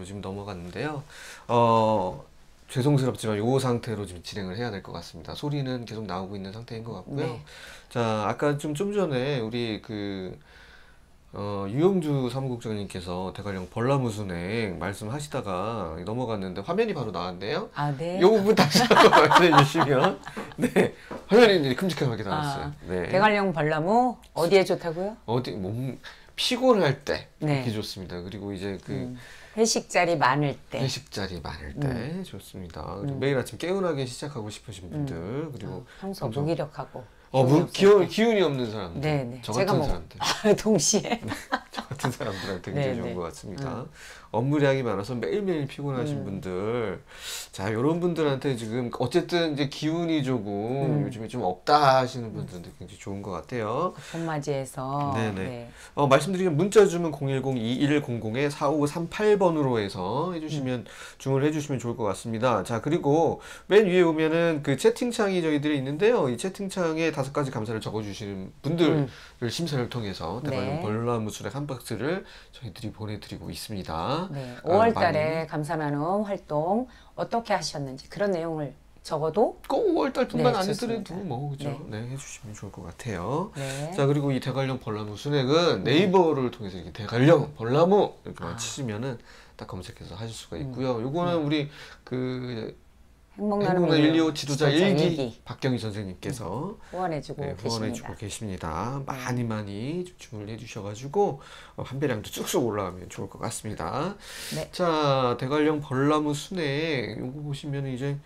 지금 넘어갔는데요. 죄송스럽지만 이 상태로 지금 진행을 해야 될 것 같습니다. 소리는 계속 나오고 있는 상태인 것 같고요. 네. 자, 아까 좀 전에 우리 유영주 사무국장님께서 대관령 벌나무순행 말씀하시다가 넘어갔는데 화면이 바로 나왔네요. 아, 네. 이 부분 다시 한번 말씀해 주시면. 네. 화면이 이제 큼직하게 나왔어요. 네. 대관령 벌나무 어디에 좋다고요? 피곤할 때 네. 이렇게 좋습니다. 그리고 이제 회식 자리 많을 때. 회식 자리 많을 때 좋습니다. 그리고 매일 아침 개운하게 시작하고 싶으신 분들, 그리고 평소 무기력하고 기운이 없는 사람들, 네네. 저 같은 사람들, 동시에 저 같은 사람들한테 굉장히 좋은 것 같습니다. 음. 업무량이 많아서 매일매일 피곤하신 분들, 자, 이런 분들한테 지금 어쨌든 이제 기운이 조금 요즘에 좀 없다 하시는 분들한테 굉장히 좋은 것 같아요. 봄맞이해서 네네. 네. 말씀드리면 문자 주문 010-2100-4538번으로 해서 해주시면 주문을 해주시면 좋을 것 같습니다. 자, 그리고 맨 위에 보면은 그 채팅창이 저희들이 있는데요. 이 채팅창에 5가지 감사를 적어주시는 분들을 심사를 통해서 대관령 네. 벌나무 수렉 한 박스를 저희들이 보내드리고 있습니다. 네. 아, 5월 많이 달에 감사 나눔 활동 어떻게 하셨는지 그런 내용을 적어도 꼭 5월달뿐만 네, 아니더라도 좋습니다. 뭐 그죠? 네, 해주시면 좋을 것 같아요. 네. 자, 그리고 이 대관령 벌나무 순액은 네이버를 통해서 이렇게 대관령 벌나무 이렇게만 치시면은 딱 검색해서 하실 수가 있고요. 요거는 우리 그 행복나눔 125 지도자 일기 1기 박경희 선생님께서 후원해주고 네, 계십니다. 후원해주고 계십니다. 많이 좀 주문을 해주셔가지고 판매량도 쑥쑥 올라가면 좋을 것 같습니다. 네. 자, 대관령 벌나무 순액 요거 보시면 이제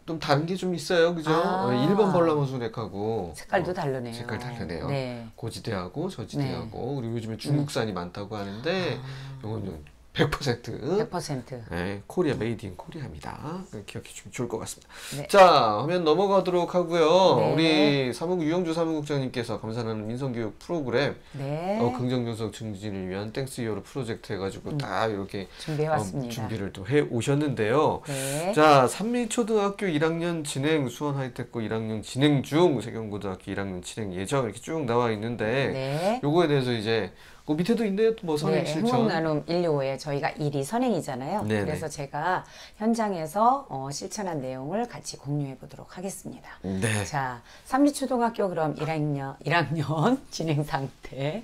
좀 다른 게 좀 있어요, 그죠? 아. 일반 벌나무 순액하고 색깔도 다르네요. 색깔 다르네요. 네. 고지대하고 저지대하고 그리고 요즘에 중국산이 많다고 하는데 요거는 100% 100%. 네, 코리아 메이드 인 코리아입니다. 기억해 주시면 좋을 것 같습니다. 네. 자, 화면 넘어가도록 하고요. 네. 우리 유영주 사무국장님께서 감사하는 민성교육 프로그램 네. 긍정교섭 증진을 위한 땡스 히어로 프로젝트 해가지고 다 이렇게 준비해왔습니다. 준비를 또 해 오셨는데요. 네. 자, 삼미초등학교 1학년 진행, 수원 하이테크 1학년 진행 중, 세경고등학교 1학년 진행 예정 이렇게 쭉 나와 있는데 네. 요거에 대해서 이제 그 밑에도 있네요. 또 뭐 선행 네, 실천. 행복나눔 125에 저희가 1위 선행이잖아요. 네네. 그래서 제가 현장에서 실천한 내용을 같이 공유해 보도록 하겠습니다. 네. 자, 삼리초등학교 그럼 1학년 진행 상태.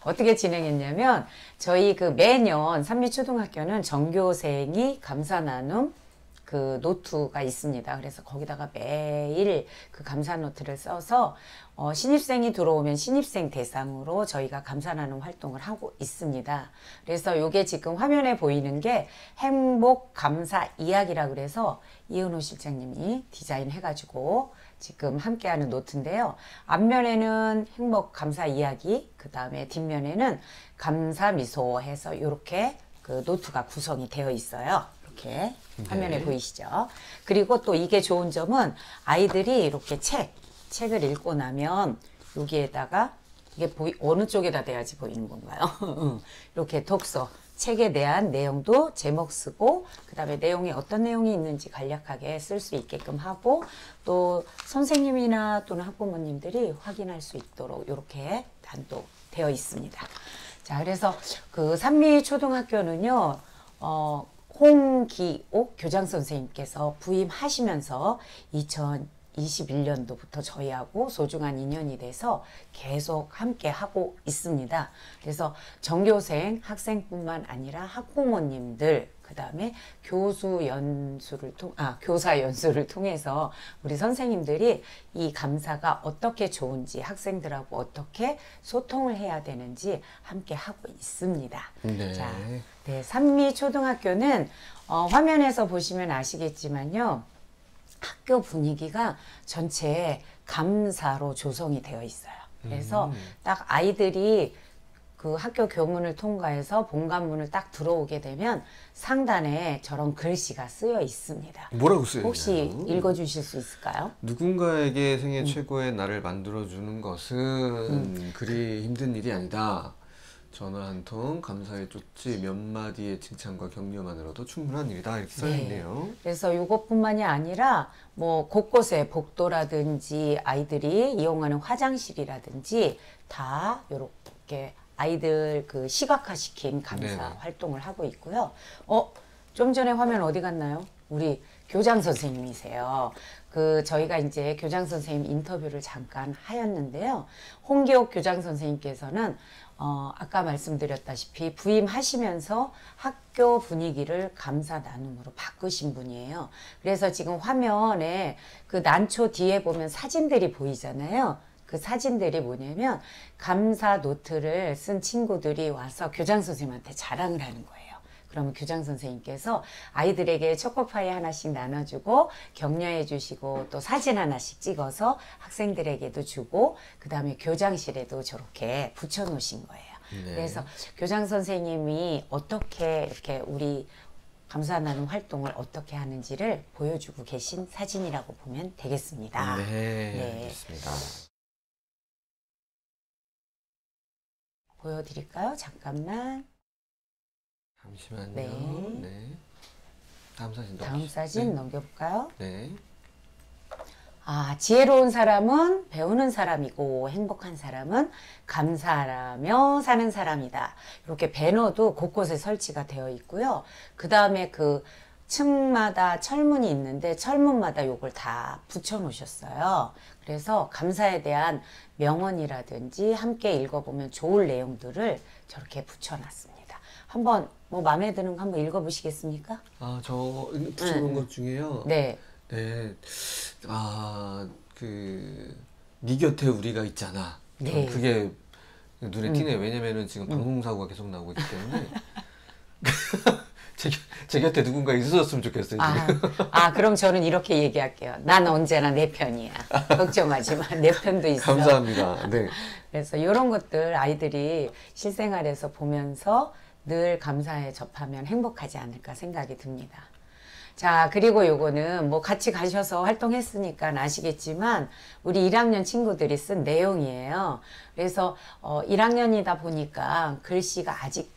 어떻게 진행했냐면, 저희 매년 삼리초등학교는 전교생이 감사 나눔 노트가 있습니다. 그래서 거기다가 매일 감사 노트를 써서 신입생이 들어오면 신입생 대상으로 저희가 감사 나눔 활동을 하고 있습니다. 그래서 요게 지금 화면에 보이는 게 행복 감사 이야기라 그래서 이은호 실장님이 디자인해가지고 지금 함께하는 노트인데요. 앞면에는 행복 감사 이야기, 그 다음에 뒷면에는 감사 미소 해서 이렇게 노트가 구성이 되어 있어요. 이렇게 화면에 네. 보이시죠? 그리고 또 이게 좋은 점은 아이들이 이렇게 책을 읽고 나면 여기에다가 이게 어느 쪽에다 대야지 보이는 건가요? 이렇게 독서, 책에 대한 내용도 제목 쓰고 그 다음에 내용이 어떤 내용이 있는지 간략하게 쓸 수 있게끔 하고 또 선생님이나 또는 학부모님들이 확인할 수 있도록 이렇게 단독되어 있습니다. 자, 그래서 삼미초등학교는요, 홍기옥 교장 선생님께서 부임하시면서 2021년도부터 저희하고 소중한 인연이 돼서 계속 함께 하고 있습니다. 그래서 전교생, 학생뿐만 아니라 학부모님들, 그 다음에 교사 연수를 통해서 우리 선생님들이 이 감사가 어떻게 좋은지 학생들하고 어떻게 소통을 해야 되는지 함께 하고 있습니다. 네. 자, 네, 삼미초등학교는 화면에서 보시면 아시겠지만요. 학교 분위기가 전체 감사로 조성이 되어 있어요. 그래서 딱 아이들이 학교 교문을 통과해서 본관문을 딱 들어오게 되면 상단에 저런 글씨가 쓰여 있습니다. 뭐라고 쓰여 있나요? 혹시 읽어주실 수 있을까요? 누군가에게 생애 최고의 날을 만들어주는 것은 그리 힘든 일이 아니다. 전화 한 통, 감사의 쪽지, 몇 마디의 칭찬과 격려만으로도 충분한 일이다. 이렇게 써있네요. 그래서 이것뿐만이 아니라 뭐 곳곳에 복도라든지 아이들이 이용하는 화장실이라든지 다 이렇게 아이들 그 시각화시킨 감사 네네. 활동을 하고 있고요. 좀 전에 화면 어디 갔나요? 우리 교장 선생님이세요. 그 저희가 이제 교장 선생님 인터뷰를 잠깐 하였는데요. 홍기옥 교장 선생님께서는 아까 말씀드렸다시피 부임하시면서 학교 분위기를 감사 나눔으로 바꾸신 분이에요. 그래서 지금 화면에 그 난초 뒤에 보면 사진들이 보이잖아요. 그 사진들이 뭐냐면 감사 노트를 쓴 친구들이 와서 교장 선생님한테 자랑을 하는 거예요. 그러면 교장 선생님께서 아이들에게 초코파이 하나씩 나눠주고 격려해 주시고 또 사진 하나씩 찍어서 학생들에게도 주고 그 다음에 교장실에도 저렇게 붙여놓으신 거예요. 네. 그래서 교장 선생님이 어떻게 이렇게 우리 감사 나눔 활동을 어떻게 하는지를 보여주고 계신 사진이라고 보면 되겠습니다. 네, 알겠습니다. 보여드릴까요? 잠깐만. 잠시만요. 네. 네. 다음 사진 다음 사진 넘겨볼까요? 네. 지혜로운 사람은 배우는 사람이고 행복한 사람은 감사하며 사는 사람이다. 이렇게 배너도 곳곳에 설치가 되어 있고요. 그 다음에 그 층마다 철문이 있는데 철문마다 요걸 다 붙여 놓으셨어요. 그래서 감사에 대한 명언이라든지 함께 읽어보면 좋을 내용들을 저렇게 붙여놨습니다. 한번 뭐 마음에 드는 거 한번 읽어보시겠습니까? 저 붙여놓은 것 중에요. 네. 네. 네 곁에 우리가 있잖아. 네. 그게 눈에 띄네요. 왜냐면은 지금 방송사고가 계속 나오고 있기 때문에. 제 곁에 누군가 있었으면 좋겠어요. 지금. 그럼 저는 이렇게 얘기할게요. 난 언제나 내 편이야. 걱정하지 마. 내 편도 있어. 감사합니다. 네. 그래서 이런 것들 아이들이 실생활에서 보면서 늘 감사에 접하면 행복하지 않을까 생각이 듭니다. 자, 그리고 요거는 뭐 같이 가셔서 활동했으니까 아시겠지만 우리 1학년 친구들이 쓴 내용이에요. 그래서 1학년이다 보니까 글씨가 아직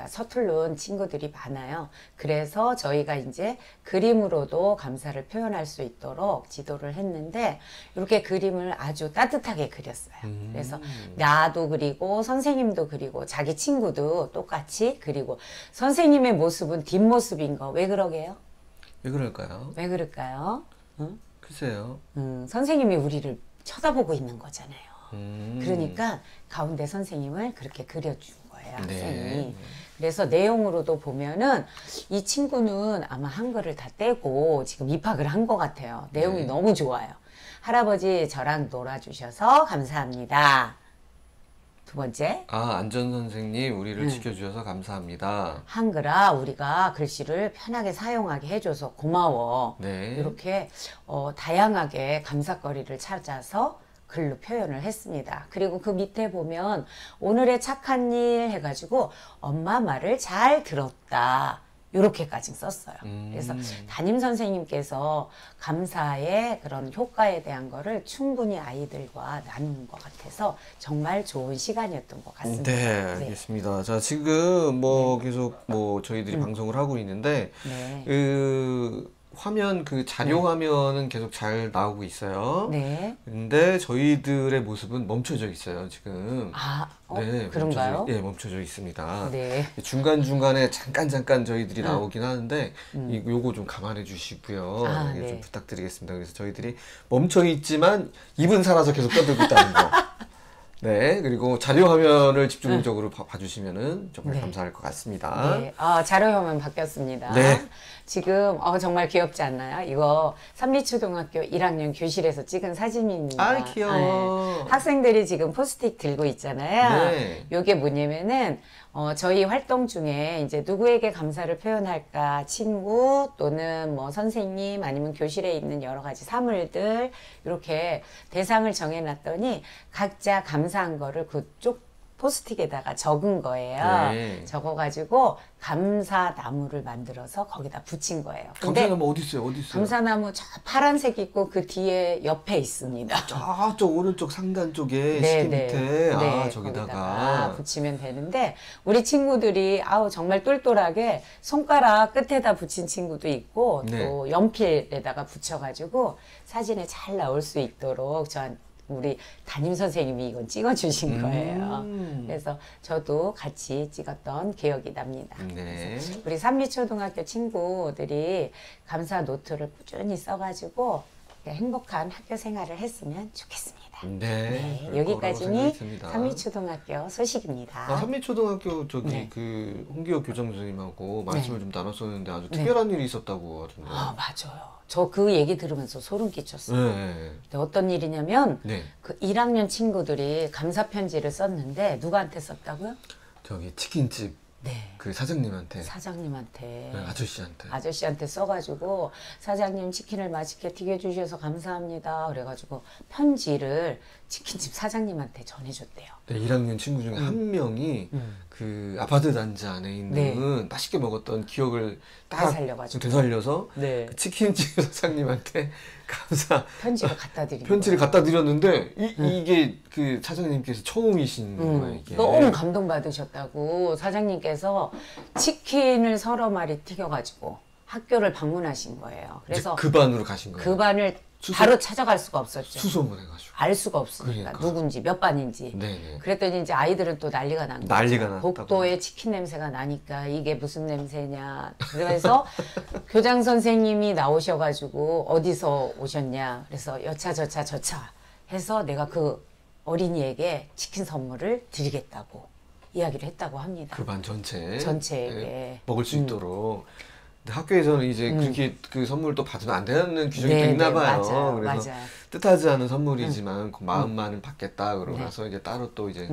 서투른 친구들이 많아요. 그래서 저희가 이제 그림으로도 감사를 표현할 수 있도록 지도를 했는데 이렇게 그림을 아주 따뜻하게 그렸어요. 그래서 나도 그리고 선생님도 그리고 자기 친구도 똑같이 그리고 선생님의 모습은 뒷모습인 거 왜 그러게요? 왜 그럴까요? 왜 그럴까요? 응? 글쎄요. 선생님이 우리를 쳐다보고 있는 거잖아요. 음. 그러니까 가운데 선생님을 그렇게 그려준 거예요, 학생이. 네. 그래서 내용으로도 보면은 이 친구는 아마 한글을 다 떼고 지금 입학을 한 것 같아요. 내용이 네. 너무 좋아요. 할아버지 저랑 놀아주셔서 감사합니다. 두 번째, 안전 선생님 우리를 지켜주셔서 감사합니다. 한글아 우리가 글씨를 편하게 사용하게 해줘서 고마워. 네. 이렇게 다양하게 감사거리를 찾아서 글로 표현을 했습니다. 그리고 그 밑에 보면 오늘의 착한 일 해가지고 엄마 말을 잘 들었다. 이렇게까지 썼어요. 그래서 담임 선생님께서 감사의 그런 효과에 대한 거를 충분히 아이들과 나눈 것 같아서 정말 좋은 시간이었던 것 같습니다. 네, 알겠습니다. 자, 지금 계속 저희들이 방송을 하고 있는데 네. 화면 자료 화면은 계속 잘 나오고 있어요. 네. 근데 저희들의 모습은 멈춰져 있어요, 지금. 네, 그런가요? 멈춰져 있습니다. 네. 중간중간에 잠깐 저희들이 나오긴 하는데, 요거 좀 감안해 주시고요. 네. 좀 부탁드리겠습니다. 그래서 저희들이 멈춰 있지만 입은 살아서 계속 떠들고 있다는 거. 네, 그리고 자료 화면을 집중적으로 봐주시면은 정말 감사할 것 같습니다. 네, 자료 화면 바뀌었습니다. 네. 지금 정말 귀엽지 않나요? 이거 삼리초등학교 1학년 교실에서 찍은 사진입니다. 귀여워. 네. 학생들이 지금 포스트잇 들고 있잖아요. 네. 요게 뭐냐면은 저희 활동 중에 이제 누구에게 감사를 표현할까 친구 또는 뭐 선생님 아니면 교실에 있는 여러 가지 사물들 이렇게 대상을 정해놨더니 각자 감사한 거를 그쪽 포스트잇에다가 적은 거예요. 네. 적어가지고 감사나무를 만들어서 거기다 붙인 거예요. 근데 감사나무 어디 있어요? 감사나무 저 파란색 있고 그 뒤에 옆에 있습니다. 저쪽 오른쪽 상단 쪽에 네, 시계 네. 밑에 네, 저기다가 붙이면 되는데 우리 친구들이 정말 똘똘하게 손가락 끝에다 붙인 친구도 있고 네. 또 연필에다가 붙여가지고 사진에 잘 나올 수 있도록 우리 담임 선생님이 이건 찍어주신 거예요. 그래서 저도 같이 찍었던 기억이 납니다. 네. 그래서 우리 산미초등학교 친구들이 감사 노트를 꾸준히 써가지고 행복한 학교 생활을 했으면 좋겠습니다. 네. 네, 그럴 여기까지는 거라고 생각이 듭니다. 산미초등학교 소식입니다. 산미초등학교 저기 네. 그 홍기혁 교장 선생님하고 말씀을 좀 나눴었는데 아주 네. 특별한 일이 있었다고 하던데. 아, 맞아요. 저 그 얘기 들으면서 소름 끼쳤어요. 네. 근데 어떤 일이냐면 네. 그 1학년 친구들이 감사 편지를 썼는데 누구한테 썼다고요? 저기 치킨집 네. 그 사장님한테, 사장님한테. 네, 아저씨한테. 아저씨한테 써가지고 사장님 치킨을 맛있게 튀겨주셔서 감사합니다. 그래가지고 편지를 치킨집 사장님한테 전해줬대요. 네, 1학년 친구 중에 한 명이 그 아파트 단지 안에 있는 네. 맛있게 먹었던 기억을 딱 되살려가지고. 되살려서 네. 그 치킨집 사장님한테 감사 편지를 갖다 드린 편지를 거예요. 갖다 드렸는데 이게 그 사장님께서 처음이신 거예요, 이게. 너무 감동받으셨다고 사장님께서 치킨을 서너 마리 튀겨가지고 학교를 방문하신 거예요. 그래서 그 반으로 가신 거예요. 그 반을 수소- 바로 찾아갈 수가 없었죠. 수소문 해가지고. 알 수가 없으니까 그러니까. 누군지 몇 반인지. 네네. 그랬더니 이제 아이들은 또 난리가 난 거죠. 난리가 났다고. 복도에 치킨 냄새가 나니까 이게 무슨 냄새냐. 그래서 교장 선생님이 나오셔가지고 어디서 오셨냐. 그래서 여차저차 저차 해서 내가 그 어린이에게 치킨 선물을 드리겠다고 이야기를 했다고 합니다. 그 반 전체. 전체에게. 네, 먹을 수 있도록. 근데 학교에서는 이제 그렇게 그 선물 또 받으면 안 되는 규정이 또 네, 있나 네, 봐요. 맞아요, 그래서 맞아요. 뜻하지 않은 선물이지만 그 마음만은 받겠다 그러고 나서 이제 따로 또 이제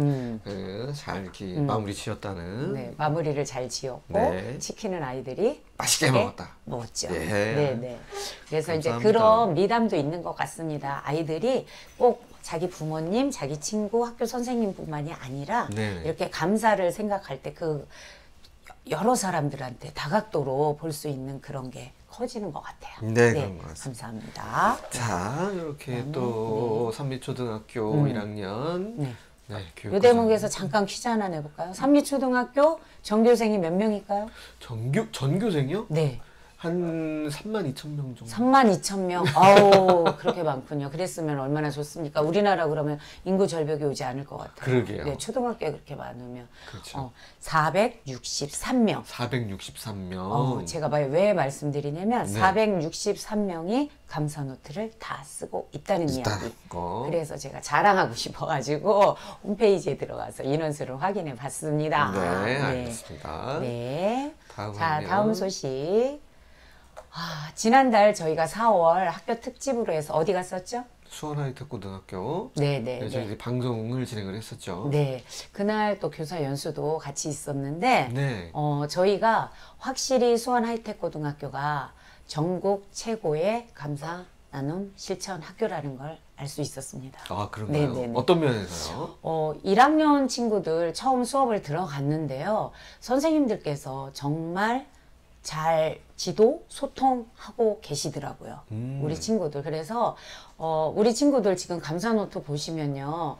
잘 이렇게 마무리 지었다는. 네, 마무리를 잘 지었고 네. 치킨은 아이들이 맛있게 먹었다. 먹었죠. 예. 네, 네. 그래서 이제 감사합니다. 그런 미담도 있는 것 같습니다. 아이들이 꼭 자기 부모님, 자기 친구, 학교 선생님뿐만이 아니라 네네. 이렇게 감사를 생각할 때 그 여러 사람들한테 다각도로 볼 수 있는 그런 게 커지는 것 같아요. 네, 그런 것 같습니다. 감사합니다. 자, 이렇게 또 산미초등학교 1학년 네. 네, 이 교육과정. 대목에서 잠깐 퀴즈 하나 내볼까요? 산미초등학교 전교생이 몇 명일까요? 전교생이요? 네. 한 32,000명 정도. 32,000명. 아우, 그렇게 많군요. 그랬으면 얼마나 좋습니까? 우리나라 그러면 인구 절벽이 오지 않을 것 같아요. 그러게요. 네, 초등학교에 그렇게 많으면. 그렇죠. 463명. 463명. 제가 왜 말씀드리냐면 네. 463명이 감사 노트를 다 쓰고 있다는 있다는 이야기. 거. 그래서 제가 자랑하고 싶어가지고 홈페이지에 들어가서 인원수를 확인해 봤습니다. 네, 알겠습니다. 네. 다음 자, 하면. 다음 소식. 지난달 저희가 4월 학교 특집으로 해서 어디 갔었죠? 수원하이텍고등학교. 네, 네, 네, 저희 네. 이제 방송을 진행을 했었죠. 네. 그날 또 교사 연수도 같이 있었는데, 네. 저희가 확실히 수원 하이텍고등학교가 전국 최고의 감사 나눔 실천 학교라는 걸 알 수 있었습니다. 아, 그런가요? 네, 네, 네. 어떤 면에서요? 1학년 친구들 처음 수업을 들어갔는데요. 선생님들께서 정말 잘 지도, 소통하고 계시더라고요. 우리 친구들. 그래서, 우리 친구들 지금 감사노트 보시면요.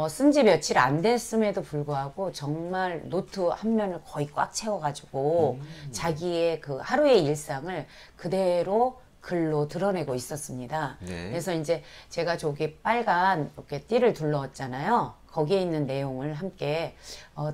쓴 지 며칠 안 됐음에도 불구하고 정말 노트 한 면을 거의 꽉 채워가지고 자기의 그 하루의 일상을 그대로 글로 드러내고 있었습니다. 네. 그래서 이제 제가 저기 빨간 이렇게 띠를 둘러왔잖아요. 거기에 있는 내용을 함께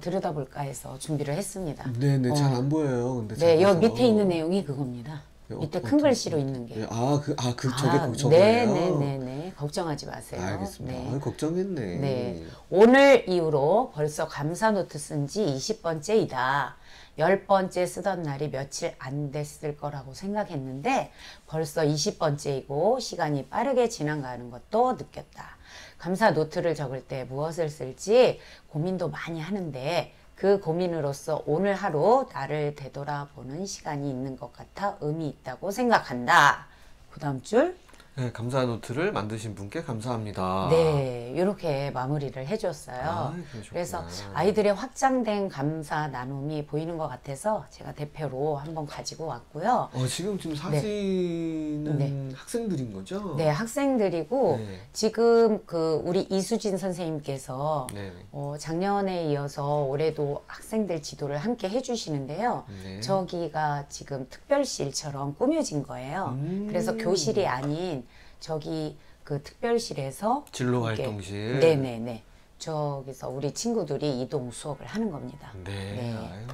들여다볼까 해서 준비를 했습니다. 네네, 잘 안 보여요. 근데 네, 작아서. 여기 밑에 있는 내용이 그겁니다. 네, 밑에 큰 어떤- 글씨로 있는 게. 네, 저게 네, 저거예요? 네, 네, 네. 걱정하지 마세요. 알겠습니다. 네. 아, 걱정했네. 네. 오늘 이후로 벌써 감사 노트 쓴 지 20번째이다. 10번째 쓰던 날이 며칠 안 됐을 거라고 생각했는데 벌써 20번째이고 시간이 빠르게 지나가는 것도 느꼈다. 감사 노트를 적을 때 무엇을 쓸지 고민도 많이 하는데 그 고민으로써 오늘 하루 나를 되돌아보는 시간이 있는 것 같아 의미 있다고 생각한다. 그 다음 줄. 네, 감사 노트를 만드신 분께 감사합니다. 네, 이렇게 마무리를 해줬어요. 그러셨구나. 그래서 아이들의 확장된 감사 나눔이 보이는 것 같아서 제가 대표로 한번 가지고 왔고요. 지금 사진은 네. 학생들인 거죠? 네, 학생들이고 네. 지금 그 우리 이수진 선생님께서 네. 작년에 이어서 올해도 학생들 지도를 함께 해주시는데요. 네. 저기가 지금 특별실처럼 꾸며진 거예요. 그래서 교실이 아닌 저기 그 특별실에서 진로 이렇게- 활동실. 네네네. 저기서 우리 친구들이 이동 수업을 하는 겁니다. 네. 네. 아유,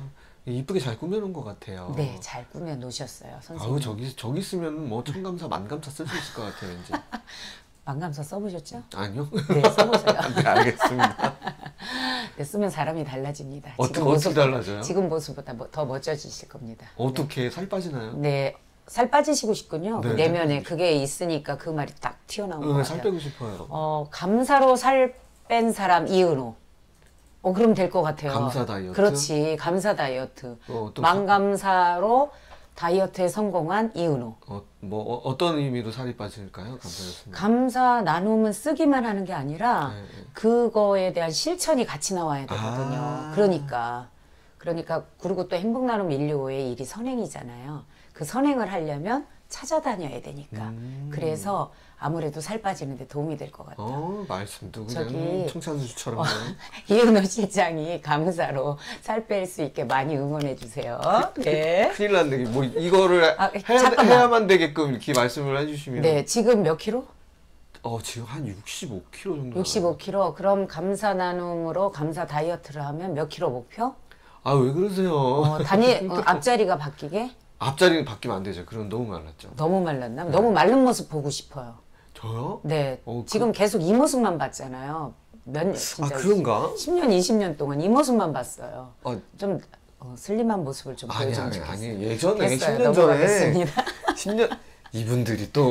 이쁘게 잘 꾸며놓은 것 같아요. 네, 잘 꾸며 놓으셨어요, 선생님. 아우 저기 쓰면 뭐 천감사 만감사 쓸 수 있을 것 같아요 왠지. 만감사 써보셨죠? 아니요. 네, 써보세요. 네 알겠습니다. 네, 쓰면 사람이 달라집니다. 어떻게 달라져요? 지금 모습보다 더 멋져지실 겁니다. 어떻게 살 빠지나요? 네, 살 빠지시고 싶군요. 네, 내면에 그게 있으니까 그 말이 딱 튀어나온 것 살 같아요. 빼고 싶어요. 감사로 살 뺀 사람 이은호. 그럼 될 것 같아요. 감사 다이어트? 그렇지, 감사 다이어트. 또 만감사로 다이어트에 성공한 이은호. 어떤 의미로 살이 빠질까요? 감사였습니다. 감사 나눔은 쓰기만 하는 게 아니라 네. 그거에 대한 실천이 같이 나와야 되거든요. 아. 그러니까 그리고 또 행복 나눔 125의 일이 선행이잖아요. 그 선행을 하려면 찾아다녀야 되니까. 그래서 아무래도 살 빠지는데 도움이 될 것 같아요. 말씀도 저기- 그냥 청산수처럼. 이은호 실장이 감사로 살 뺄 수 있게 많이 응원해 주세요. 네. 큰일 났네. 뭐 이거를 잠깐만. 해야만 되게끔 이렇게 말씀을 해주시면. 네, 지금 몇 킬로? 지금 한 65kg 정도. 65kg. 그럼 감사 나눔으로 감사 다이어트를 하면 몇 킬로 목표? 왜 그러세요? 앞자리가 바뀌게? 앞자리는 바뀌면 안 되죠. 그럼 너무 말랐죠. 너무 말랐나? 너무 마른 모습 보고 싶어요. 저요? 네. 그- 지금 계속 이 모습만 봤잖아요. 진짜 그런가? 10년, 20년 동안 이 모습만 봤어요. 아, 좀 슬림한 모습을 좀 보여주면 좋겠어요. 아니 예전에 됐어요. 10년 전에 넘어가겠습니다. 10년 이분들이 또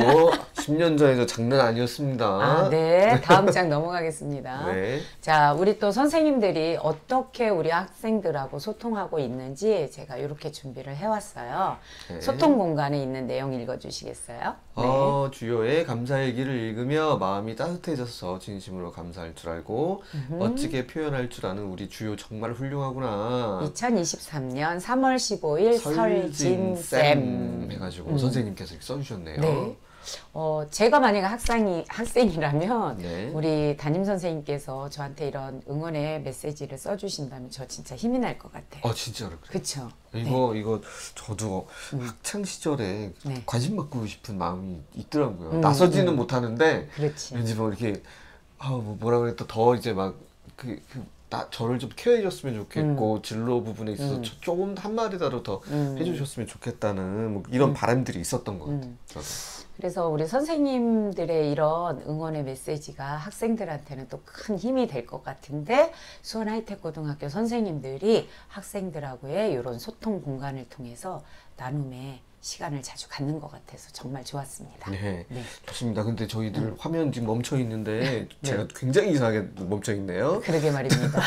10년 전에도 장난 아니었습니다. 네. 다음 장 넘어가겠습니다. 네. 자, 우리 또 선생님들이 어떻게 우리 학생들하고 소통하고 있는지 제가 이렇게 준비를 해왔어요. 네. 소통 공간에 있는 내용 읽어주시겠어요? 네. 주요의 감사일기를 읽으며 마음이 따뜻해져서 진심으로 감사할 줄 알고 멋지게 표현할 줄 아는 우리 주요 정말 훌륭하구나. 2023년 3월 15일 설진쌤. 설진쌤 해가지고 선생님께서 이렇게 써주셨네요. 네. 제가 만약에 학생이라면 네. 우리 담임 선생님께서 저한테 이런 응원의 메시지를 써주신다면 저 진짜 힘이 날 것 같아요. 진짜로 그래요. 그쵸? 이거 저도 학창 시절에 네. 관심 받고 싶은 마음이 있더라고요. 나서지는 못하는데 그렇지. 왠지 뭐 이렇게 뭐라 그래 더 이제 막 저를 좀 케어해 줬으면 좋겠고 진로 부분에 있어서 조금 한마디라도 더 해주셨으면 좋겠다는 뭐 이런 바람들이 있었던 것 같아요. 저도. 그래서 우리 선생님들의 이런 응원의 메시지가 학생들한테는 또 큰 힘이 될 것 같은데 수원 하이텍 고등학교 선생님들이 학생들하고의 이런 소통 공간을 통해서 나눔의 시간을 자주 갖는 것 같아서 정말 좋았습니다. 네, 네. 좋습니다. 근데 저희들 화면 지금 멈춰 있는데 제가 굉장히 이상하게 멈춰 있네요. 그러게 말입니다.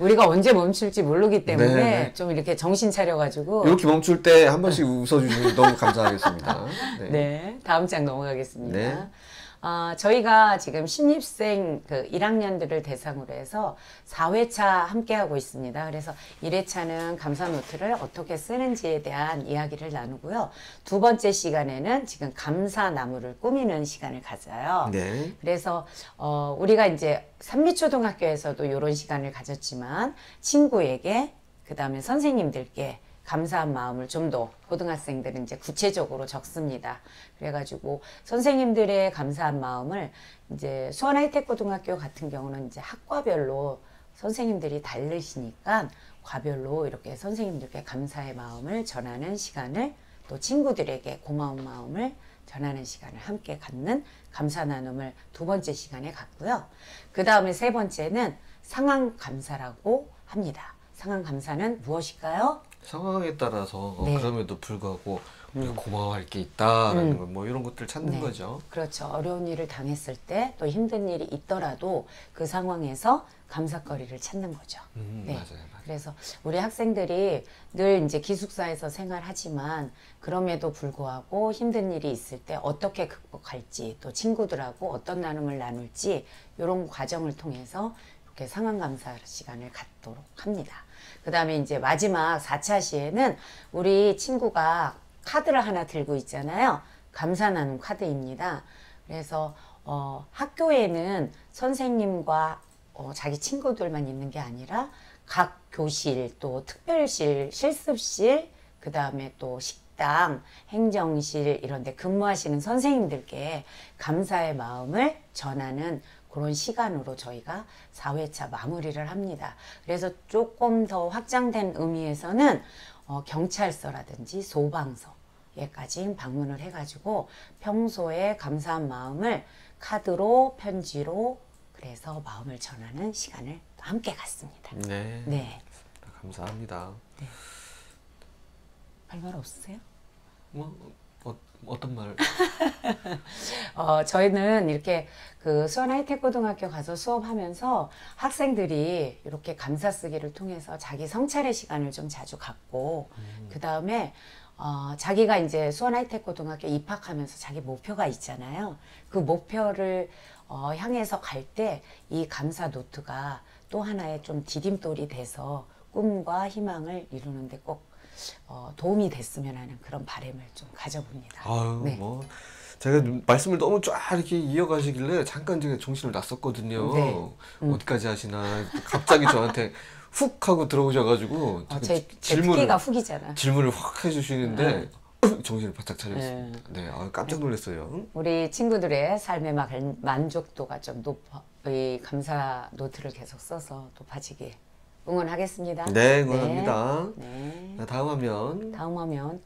우리가 언제 멈출지 모르기 때문에 네. 좀 이렇게 정신 차려가지고 이렇게 멈출 때 한 번씩 웃어주시면 너무 감사하겠습니다. 네. 네, 다음 장 넘어가겠습니다. 네. 저희가 지금 신입생 1학년들을 대상으로 해서 4회차 함께하고 있습니다. 그래서 1회차는 감사 노트를 어떻게 쓰는지에 대한 이야기를 나누고요. 두 번째 시간에는 지금 감사 나무를 꾸미는 시간을 가져요. 네. 그래서 우리가 이제 삼미초등학교에서도 이런 시간을 가졌지만 친구에게 그다음에 선생님들께 감사한 마음을 좀 더 고등학생들은 이제 구체적으로 적습니다. 그래가지고 선생님들의 감사한 마음을 이제 수원 하이텍 고등학교 같은 경우는 이제 학과별로 선생님들이 다르시니까 과별로 이렇게 선생님들께 감사의 마음을 전하는 시간을 또 친구들에게 고마운 마음을 전하는 시간을 함께 갖는 감사 나눔을 두 번째 시간에 갖고요. 그 다음에 세 번째는 상황 감사라고 합니다. 상황 감사는 무엇일까요? 상황에 따라서 네. 그럼에도 불구하고 우리가 고마워할 게 있다라는 거, 뭐 이런 것들 찾는 네. 거죠. 그렇죠. 어려운 일을 당했을 때 또 힘든 일이 있더라도 그 상황에서 감사거리를 찾는 거죠. 네. 맞아요. 그래서 우리 학생들이 늘 이제 기숙사에서 생활하지만 그럼에도 불구하고 힘든 일이 있을 때 어떻게 극복할지 또 친구들하고 어떤 나눔을 나눌지 이런 과정을 통해서 이렇게 상황 감사 시간을 갖도록 합니다. 그 다음에 이제 마지막 4차 시에는 우리 친구가 카드를 하나 들고 있잖아요. 감사 나눔 카드입니다. 그래서 학교에는 선생님과 자기 친구들만 있는 게 아니라 각 교실 또 특별실, 실습실, 그 다음에 또 식당 식당, 행정실 이런 데 근무하시는 선생님들께 감사의 마음을 전하는 그런 시간으로 저희가 4회차 마무리를 합니다. 그래서 조금 더 확장된 의미에서는 경찰서라든지 소방서에까지 방문을 해가지고 평소에 감사한 마음을 카드로, 편지로 그래서 마음을 전하는 시간을 함께 갖습니다. 네. 네. 감사합니다. 네. 할 말 없으세요? 뭐 어떤 말? 저희는 이렇게 그 수원 하이텍고등학교 가서 수업하면서 학생들이 이렇게 감사 쓰기를 통해서 자기 성찰의 시간을 좀 자주 갖고 그 다음에 자기가 이제 수원 하이텍고등학교 입학하면서 자기 목표가 있잖아요. 그 목표를 향해서 갈 때 이 감사 노트가 또 하나의 좀 디딤돌이 돼서 꿈과 희망을 이루는데 꼭 도움이 됐으면 하는 그런 바람을 좀 가져봅니다. 아유, 네. 뭐 제가 말씀을 너무 쫙 이렇게 이어가시길래 잠깐 제가 정신을 놨었거든요. 네. 어디까지 하시나 갑자기 저한테 훅 하고 들어오셔가지고 제 특기가 훅이잖아. 질문을 확 해주시는데 정신을 바짝 차렸습니다. 네, 깜짝 놀랐어요. 우리 친구들의 삶의 만족도가 좀 이 감사 노트를 계속 써서 높아지게 응원하겠습니다. 네, 응원합니다. 네. 자, 다음 화면. 다음 화면.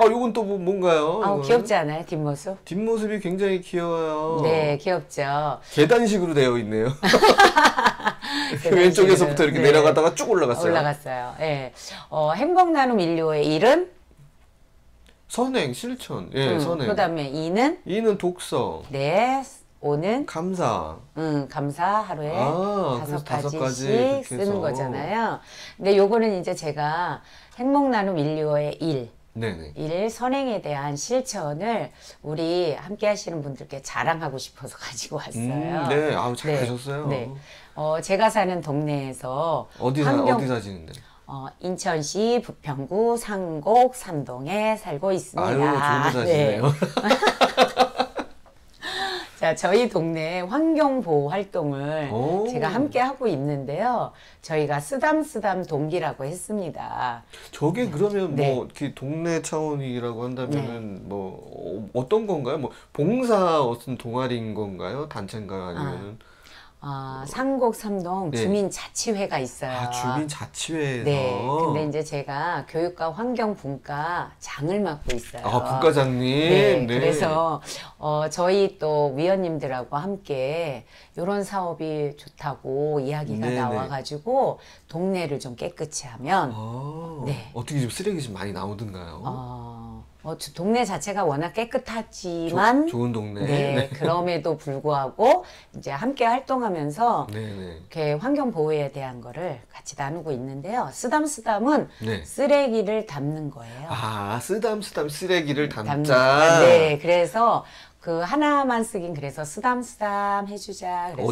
요건 또 뭔가요? 이거는? 귀엽지 않아요? 뒷모습? 뒷모습이 굉장히 귀여워요. 네, 귀엽죠. 계단식으로 되어 있네요. 왼쪽에서부터 이렇게 네. 내려가다가 쭉 올라갔어요. 올라갔어요. 네. 행복 나눔 인류의 일은? 선행, 실천. 예, 선행. 그 다음에 이는? 이는 독서. 네. 오는? 감사. 감사 하루에 그래서 다섯 다섯 가지 가지씩 이렇게 쓰는 해서. 거잖아요. 근데 요거는 이제 제가 행복 나눔 인류의 네네. 일 선행에 대한 실천을 우리 함께 하시는 분들께 자랑하고 싶어서 가지고 왔어요. 네, 잘 네, 하셨어요. 네. 제가 사는 동네에서 어디 사시는데? 인천시 부평구 상곡 삼동에 살고 있습니다. 아유, 좋은 데 사시네요. 자, 저희 동네 환경보호 활동을 오. 제가 함께 하고 있는데요. 저희가 쓰담쓰담 동기라고 했습니다. 저게 그러면 네. 뭐 이렇게 동네 차원이라고 한다면은 뭐 어떤 건가요? 뭐 봉사 어떤 동아리인 건가요? 단체인가요? 아니면은 상곡 삼동 네. 주민자치회가 있어요. 주민자치회에서. 네. 근데 이제 제가 교육과 환경분과 장을 맡고 있어요. 분과장님. 네. 네. 그래서 저희 또 위원님들하고 함께 이런 사업이 좋다고 이야기가 네네. 나와가지고 동네를 좀 깨끗이 하면 네. 어떻게 좀 쓰레기 좀 많이 나오던가요? 동네 자체가 워낙 깨끗하지만 좋은 동네. 네, 그럼에도 불구하고 이제 함께 활동하면서 네네. 이렇게 환경 보호에 대한 거를 같이 나누고 있는데요. 쓰담쓰담은 네. 쓰레기를 담는 거예요. 쓰담쓰담 쓰레기를 담는 담자. 네, 그래서 그 하나만 쓰긴 그래서 쓰담쓰담 해주자. 그래서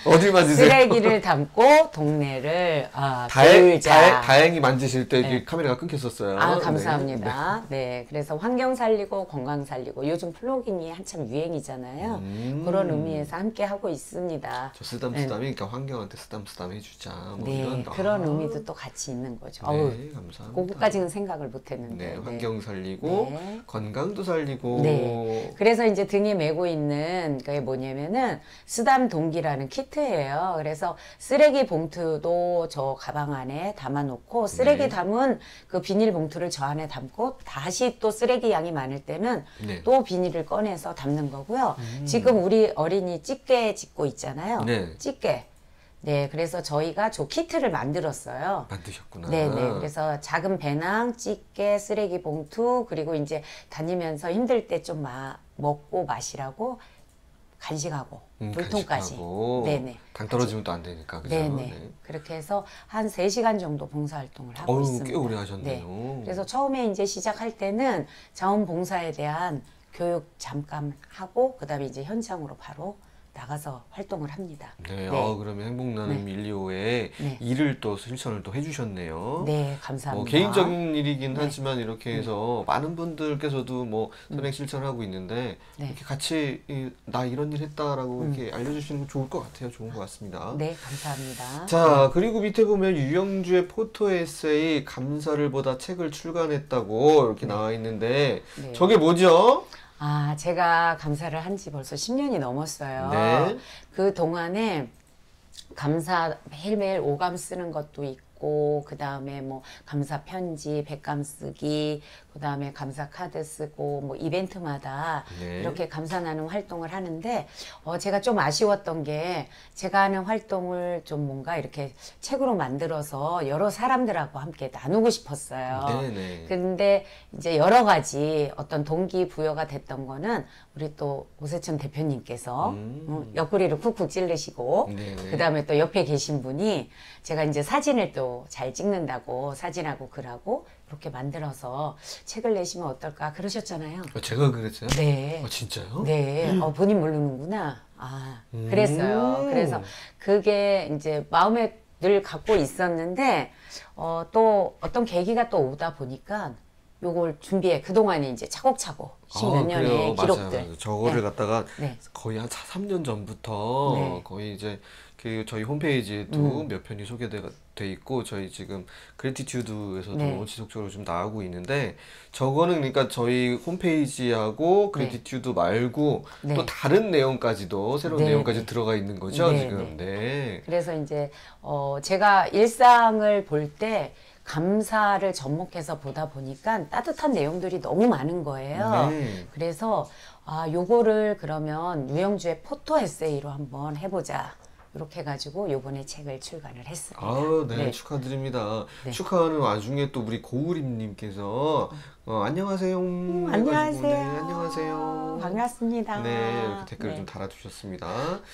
어딜 만지세요? 쓰레기를 담고 동네를 배울자. 다행히 만지실 때 네. 카메라가 끊겼었어요. 감사합니다. 네. 그래서 환경 살리고 건강 살리고 요즘 플로깅이 한참 유행이잖아요. 그런 의미에서 함께 하고 있습니다. 저 쓰담쓰담이 그러니까 환경한테 쓰담쓰담 해주자. 뭐 네. 이런 그런 의미도 또 같이 있는 거죠. 네, 감사합니다. 그거까지는 생각을 못 했는데. 네, 환경 살리고 네. 건강도 살리고. 네. 그래서 이제 등에 메고 있는 게 뭐냐면은 쓰담 동기라는 키트예요. 그래서 쓰레기 봉투도 저 가방 안에 담아놓고 쓰레기 네. 담은 그 비닐 봉투를 저 안에 담고 다시 또 쓰레기 양이 많을 때는 네. 또 비닐을 꺼내서 담는 거고요. 지금 우리 어린이 집게 짓고 있잖아요. 네. 집게. 네, 그래서 저희가 저 키트를 만들었어요. 만드셨구나. 네네. 그래서 작은 배낭, 집게, 쓰레기 봉투, 그리고 이제 다니면서 힘들 때 좀 먹고 마시라고 간식하고 물통까지. 간식하고. 네네. 당 떨어지면 또 안 되니까. 그죠? 네네. 네. 그렇게 해서 한 3시간 정도 봉사활동을 하고 있습니다. 꽤 오래 하셨네요. 네. 그래서 처음에 이제 시작할 때는 자원봉사에 대한 교육 잠깐 하고, 그 다음에 이제 현장으로 바로 나가서 활동을 합니다. 네, 네. 그러면 행복나눔 네. 125에 네. 일을 또 실천을 또 해주셨네요. 네, 감사합니다. 개인적인 일이긴 네. 하지만 이렇게 해서 많은 분들께서도 뭐 선행 실천하고 있는데 네. 이렇게 같이 나 이런 일 했다라고 이렇게 알려주시는 거 좋을 것 같아요. 좋은 것 같습니다. 네, 감사합니다. 자, 그리고 밑에 보면 유영주의 포토 에세이 감사를 보다 책을 출간했다고 이렇게 나와 있는데 네. 저게 뭐죠? 아, 제가 감사를 한 지 벌써 10년이 넘었어요. 네. 그 동안에 감사 매일매일 오감 쓰는 것도 있고, 그 다음에 뭐 감사 편지, 백감 쓰기, 그 다음에 감사 카드 쓰고, 뭐 이벤트마다 네. 이렇게 감사 나눔 활동을 하는데, 제가 좀 아쉬웠던 게, 제가 하는 활동을 좀 뭔가 이렇게 책으로 만들어서 여러 사람들하고 함께 나누고 싶었어요. 네네. 근데 이제 여러 가지 어떤 동기부여가 됐던 거는 우리 또 오세천 대표님께서 옆구리를 쿡쿡 찌르시고 네네. 그 다음에 또 옆에 계신 분이 제가 이제 사진을 또 잘 찍는다고 사진하고 글하고 이렇게 만들어서 책을 내시면 어떨까 그러셨잖아요. 제가 그랬어요? 네. 진짜요? 네. 본인 모르는구나. 그랬어요. 그래서 그게 이제 마음에 늘 갖고 있었는데, 또 어떤 계기가 또 오다 보니까 요걸 준비해. 그동안에 이제 차곡차곡 십몇 년의 그래요. 기록들. 맞아요. 저거를 네. 갖다가 네. 거의 한 3년 전부터 네. 거의 이제 그 저희 홈페이지에도 몇 편이 소개돼 있고 저희 지금 그래티튜드에서도 네. 지속적으로 좀 나오고 있는데 저거는 그러니까 저희 홈페이지하고 그래티튜드 말고 네. 또 다른 내용까지도 새로운 네, 내용까지 네. 들어가 있는 거죠 네, 지금. 네. 그래서 이제 제가 일상을 볼 때 감사를 접목해서 보다 보니까 따뜻한 내용들이 너무 많은 거예요. 네. 그래서 요거를 그러면 유영주의 포토 에세이로 한번 해보자. 이렇게 해가지고 요번에 책을 출간을 했습니다. 네, 네. 축하드립니다. 네. 축하하는 와중에 또 우리 고우림님께서 안녕하세요. 해가지고, 안녕하세요. 네, 안녕하세요. 반갑습니다. 네, 이렇게 댓글 네. 좀 달아주셨습니다.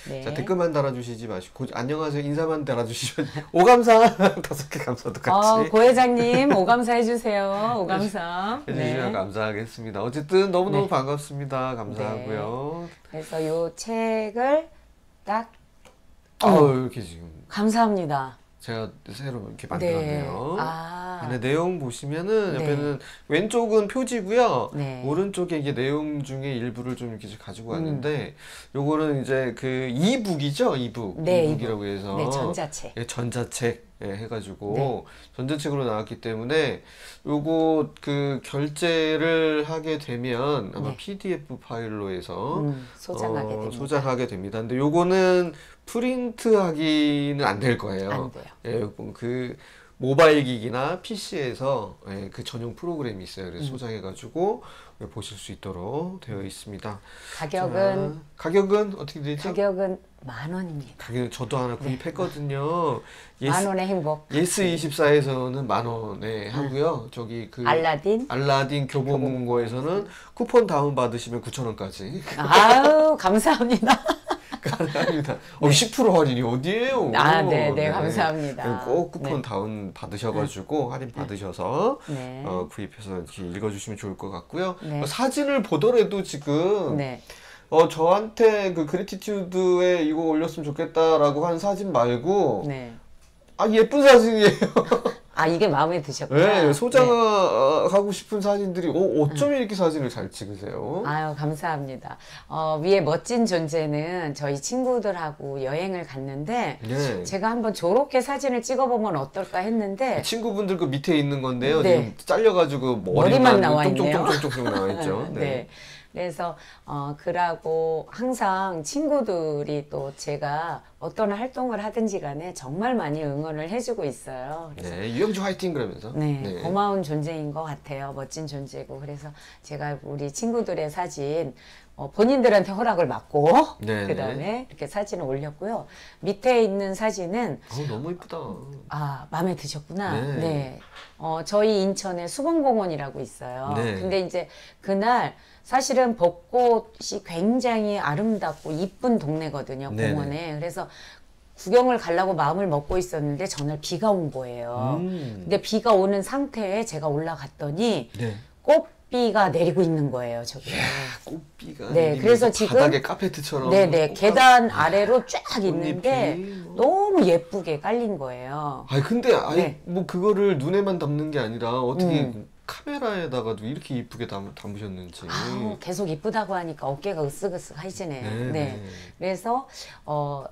네. 자, 댓글만 달아주시지 마시고, 안녕하세요. 인사만 달아주시면, 오감사! 5개 감사도 같이 고 회장님 오감사 해주세요. 오감사. 해주시면 네. 감사하겠습니다. 어쨌든 너무너무 네. 반갑습니다. 감사하고요. 그래서 요 책을 딱 이렇게 지금 감사합니다. 제가 새로 이렇게 네. 만들었네요. 아. 안에 내용 보시면은 네. 옆에는 왼쪽은 표지고요. 네. 오른쪽에 이게 내용 중에 일부를 좀 이렇게 가지고 왔는데 요거는 이제 그 이북이죠, 이북. 네, 이북이라고 해서 네, 전자책. 예, 전자책 해가지고 네. 전자책으로 나왔기 때문에 요거 그 결제를 하게 되면 아마 네. PDF 파일로 해서 소장하게 됩니다. 소장하게 됩니다. 근데 요거는 프린트하기는 안 될 거예요. 안 돼요. 예, 그 모바일 기기나 PC에서 그 전용 프로그램이 있어요. 그래서 소장해가지고 보실 수 있도록 되어 있습니다. 가격은 가격은 어떻게 되죠? 가격은 10,000원입니다. 가격은 저도 하나 구입했거든요. 만 원의 행복. 예스24에서는 10,000원에 하고요. 저기 그 알라딘 교보문고에서는 쿠폰 다운 받으시면 9,000원까지 아유 감사합니다. 가능합니다. 10% 할인이 어디예요? 네, 감사합니다. 꼭 쿠폰 네. 다운 받으셔가지고 할인 받으셔서 네. 구입해서 이렇게 읽어주시면 좋을 것 같고요. 네. 사진을 보더라도 지금 네. 저한테 그 그래티튜드에 이거 올렸으면 좋겠다라고 한 사진 말고 네. 예쁜 사진이에요. 이게 마음에 드셨구나. 네, 소장하고 싶은 사진들이 어쩜 이렇게 사진을 잘 찍으세요? 아유, 감사합니다. 위에 멋진 존재는 저희 친구들하고 여행을 갔는데, 네. 제가 한번 저렇게 사진을 찍어보면 어떨까 했는데, 친구분들 그 밑에 있는 건데요. 네. 지금 잘려가지고 머리만 나와 있네요. 쫑쫑쫑쫑쫑 나와 있죠. 네. 그래서 그러고 항상 친구들이 또 제가 어떤 활동을 하든지 간에 정말 많이 응원을 해주고 있어요. 그래서 네, 유영주 화이팅 그러면서. 네, 고마운 존재인 것 같아요. 멋진 존재고. 그래서 제가 우리 친구들의 사진 본인들한테 허락을 받고 네네. 그다음에 이렇게 사진을 올렸고요. 밑에 있는 사진은 너무 이쁘다. 마음에 드셨구나. 네. 네. 저희 인천에 수봉공원이라고 있어요. 네. 근데 이제 그날 사실은 벚꽃이 굉장히 아름답고 이쁜 동네거든요. 네네. 공원에. 그래서 구경을 가려고 마음을 먹고 있었는데 전날 비가 온 거예요. 근데 비가 오는 상태에 제가 올라갔더니 네. 꽃비가 내리고 있는 거예요, 저기. 꽃비가 네, 내리면서 그래서 지금 바닥에 카페트처럼 네네, 꽃가- 계단 아래로 쫙 꽃잎이 있는데 뭐. 너무 예쁘게 깔린 거예요. 아니 근데 네. 뭐 그거를 눈에만 담는 게 아니라 어떻게 카메라에다가도 이렇게 이쁘게 담으셨는지. 아우, 계속 이쁘다고 하니까 어깨가 으쓱으쓱해지네. 네, 네. 네. 그래서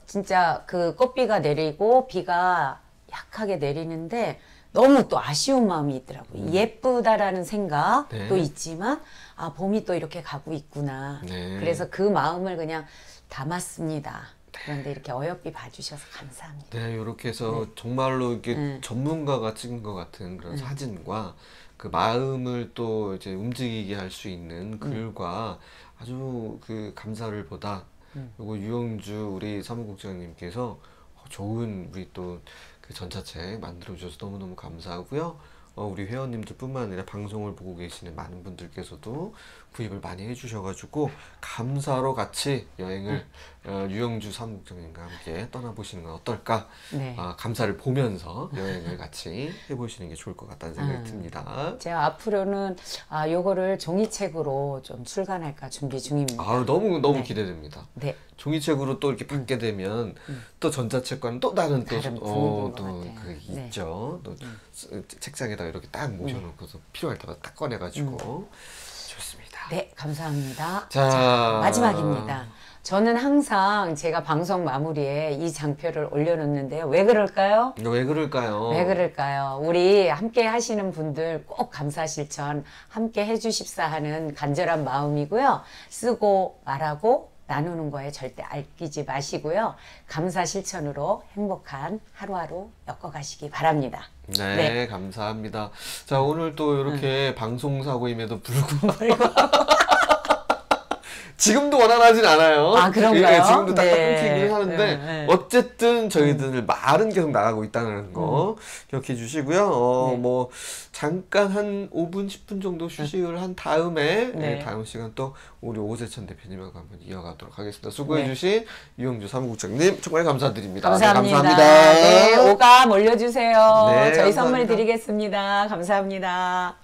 진짜 그 꽃비가 내리고 비가 약하게 내리는데 너무 또 아쉬운 마음이 있더라고요. 예쁘다라는 생각도 네. 있지만 아, 봄이 또 이렇게 가고 있구나. 네. 그래서 그 마음을 그냥 담았습니다. 그런데 이렇게 어여삐 봐주셔서 감사합니다. 네, 이렇게 해서 정말로 이게 네. 전문가가 찍은 것 같은 그런 사진과 그 마음을 또 이제 움직이게 할 수 있는 글과 아주 그 감사를 보다 그리고 유영주 우리 사무국장님께서 좋은 우리 또 그 전자책 만들어 주셔서 너무너무 감사하고요. 우리 회원님들뿐만 아니라 방송을 보고 계시는 많은 분들께서도 구입을 많이 해주셔가지고 감사로 같이 여행을 유영주 사무국장님과 함께 떠나보시는 건 어떨까? 네. 감사를 보면서 여행을 같이 해보시는 게 좋을 것 같다는 생각이 듭니다. 제가 앞으로는 요거를 종이책으로 좀 출간할까 준비 중입니다. 너무 네. 기대됩니다. 네. 종이책으로 또 이렇게 받게 되면 또 전자책과는 또 다른 다른 분위기인 것 같아요. 그 네. 있죠. 또 책장에다가 이렇게 딱 모셔놓고서 필요할 때마다 딱 꺼내가지고 좋습니다. 네, 감사합니다. 자, 마지막입니다. 저는 항상 제가 방송 마무리에 이 장표를 올려놓는데요. 왜 그럴까요? 왜 그럴까요? 왜 그럴까요? 우리 함께 하시는 분들 꼭 감사 실천 함께 해주십사 하는 간절한 마음이고요. 쓰고 말하고 나누는 거에 절대 아끼지 마시고요. 감사 실천으로 행복한 하루하루 엮어가시기 바랍니다. 네, 감사합니다. 자, 오늘 또 이렇게 방송사고임에도 불구하고 지금도 원활하진 않아요. 그런가요? 예, 지금도 딱딱 네. 끊기긴 하는데 네. 어쨌든 저희들 말은 계속 나가고 있다는 거 기억해 주시고요. 네. 뭐 잠깐 한 5분, 10분 정도 휴식을 한 다음에 네. 다음 시간 또 우리 오세찬 대표님하고 한번 이어가도록 하겠습니다. 수고해 네. 주신 유영주 사무국장님 정말 감사드립니다. 감사합니다. 네, 감사합니다. 네, 오감 올려주세요. 네, 저희 감사합니다. 선물 드리겠습니다. 감사합니다.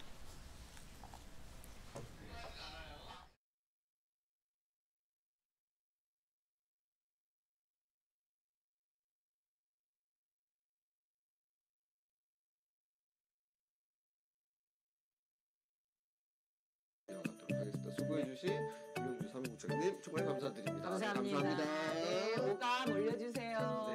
이어가도록 하겠습니다. 수고해 주신 유영주 사무국장님 정말 감사드립니다. 네, 감사합니다. 네, 오감 올려주세요.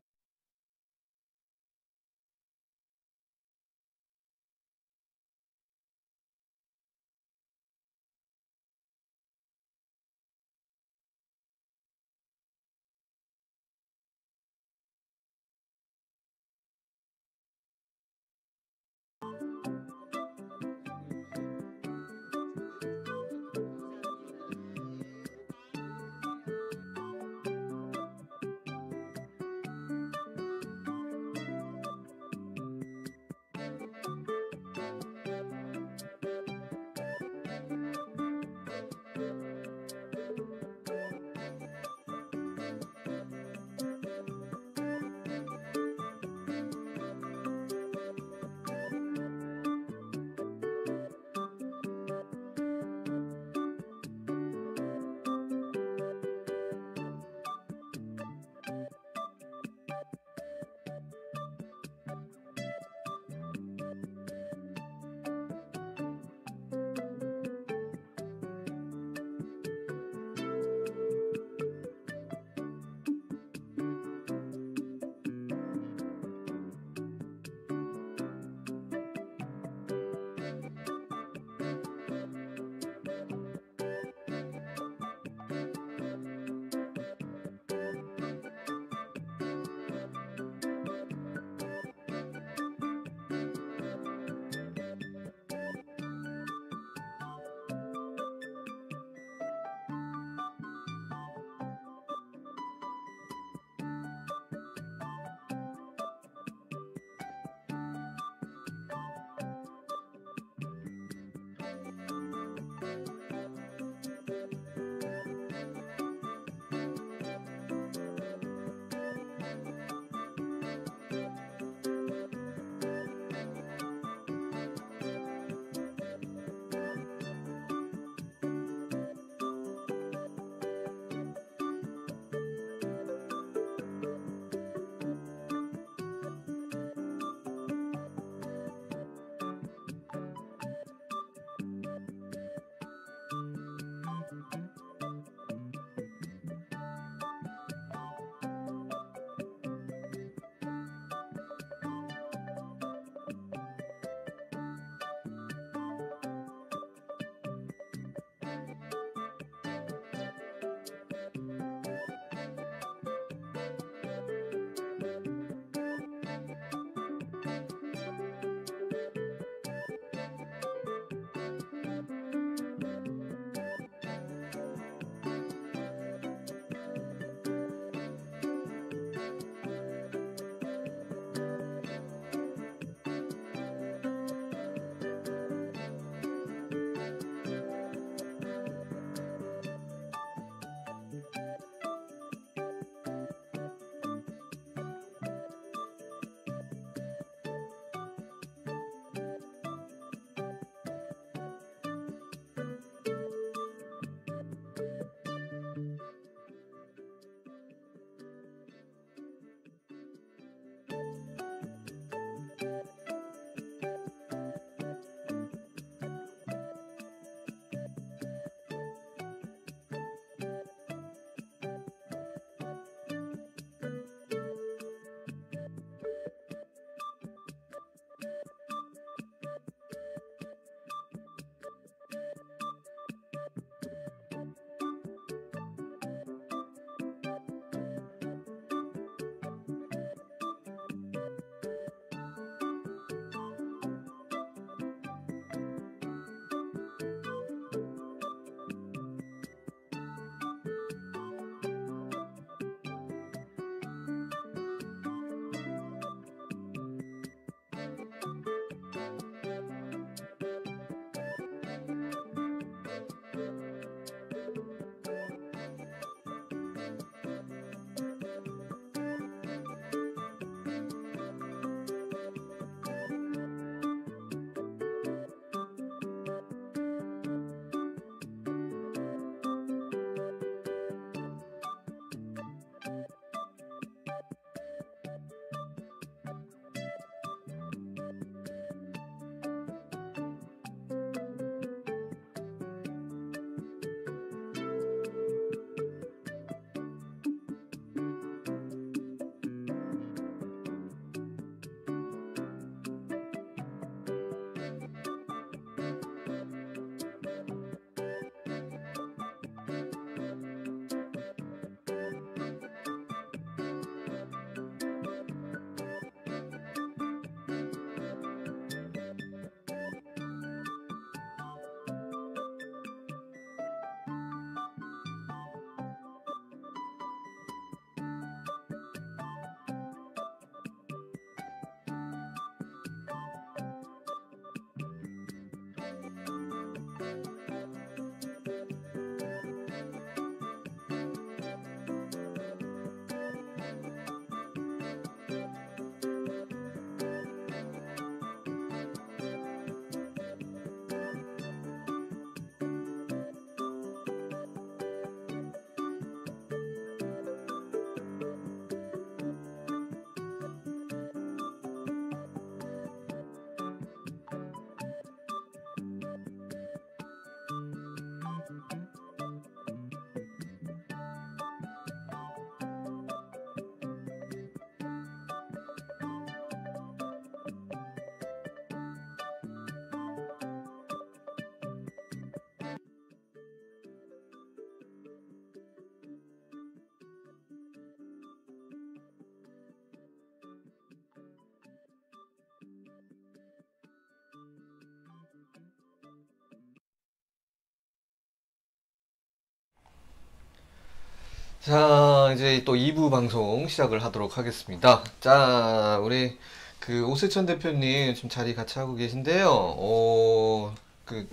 자, 이제 또 2부 방송 시작을 하도록 하겠습니다. 자, 우리 그 오세천 대표님 지금 자리 같이 하고 계신데요.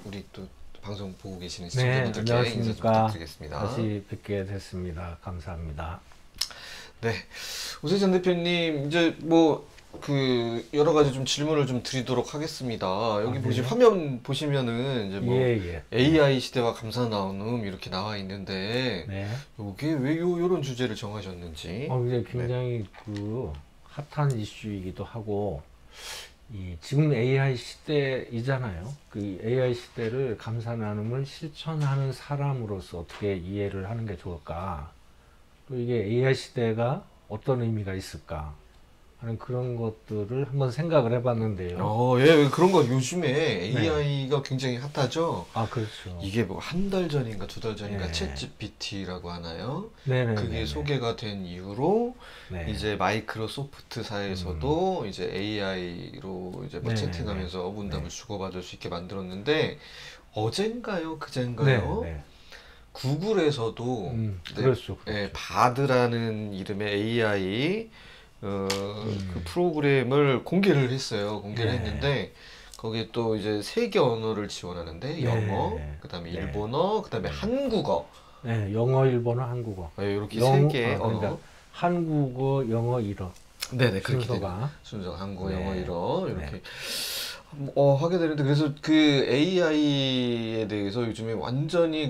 우리 또 방송 보고 계시는 네, 시청자분들께 인사 좀 안녕하십니까. 부탁드리겠습니다. 다시 뵙게 됐습니다. 감사합니다. 네, 오세천 대표님 이제 뭐 그 여러 가지 좀 질문을 좀 드리도록 하겠습니다. 여기 네. 보시 화면 보시면은 이제 뭐 예. AI 시대와 감사 나눔 이렇게 나와 있는데 네. 요게 왜 요런 주제를 정하셨는지. 이제 굉장히 그 핫한 이슈이기도 하고, 지금 AI 시대이잖아요. 그 AI 시대를 감사 나눔을 실천하는 사람으로서 어떻게 이해를 하는 게 좋을까? 또 이게 AI 시대가 어떤 의미가 있을까? 하는 그런 것들을 한번 생각을 해봤는데요. 예, 그런 거 요즘에 AI가 굉장히 핫하죠. 아, 그렇죠. 이게 뭐 한 달 전인가 두 달 전인가 네. 챗 GPT라고 하나요? 네네. 그게 소개가 된 이후로 네. 이제 마이크로소프트사에서도 이제 AI로 이제 뭐 네, 채팅하면서 문답을 네. 주고받을 수 있게 만들었는데 어젠가요? 그젠가요? 네. 구글에서도 그렇죠. 바드라는 이름의 AI 그 프로그램을 공개를 했어요. 공개를 네. 했는데 거기에 또 이제 세 개 언어를 지원하는데 영어, 그다음에 네. 일본어, 그다음에 한국어. 네, 영어, 일본어, 한국어. 이렇게 세 개 언어. 그러니까 한국어, 영어, 일어. 네네, 그렇게 되는 순서가. 순서 한국어, 네. 영어, 일어 이렇게 네. 하게 되는데 그래서 그 AI에 대해서 요즘에 완전히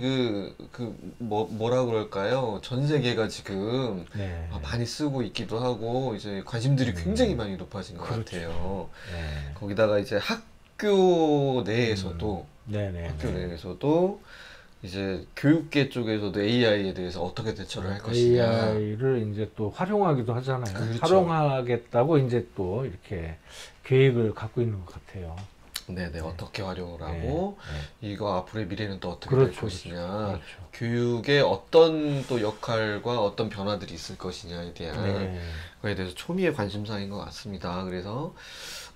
뭐라 그럴까요? 전 세계가 지금 네. 많이 쓰고 있기도 하고 이제 관심들이 굉장히 많이 높아진 것 그렇죠. 같아요. 네. 거기다가 이제 학교 내에서도 네네. 학교 내에서도 이제 교육계 쪽에서도 AI에 대해서 어떻게 대처를 할 것이냐. AI를 이제 또 활용하기도 하잖아요. 그렇죠. 활용하겠다고 이제 또 이렇게 계획을 갖고 있는 것 같아요. 네네, 어떻게 활용을 하고 네. 이거 앞으로의 미래는 또 어떻게 그렇죠, 될 것이냐. 그렇죠. 교육에 어떤 또 역할과 어떤 변화들이 있을 것이냐에 대한 네. 거에 대해서 초미의 관심사인 것 같습니다. 그래서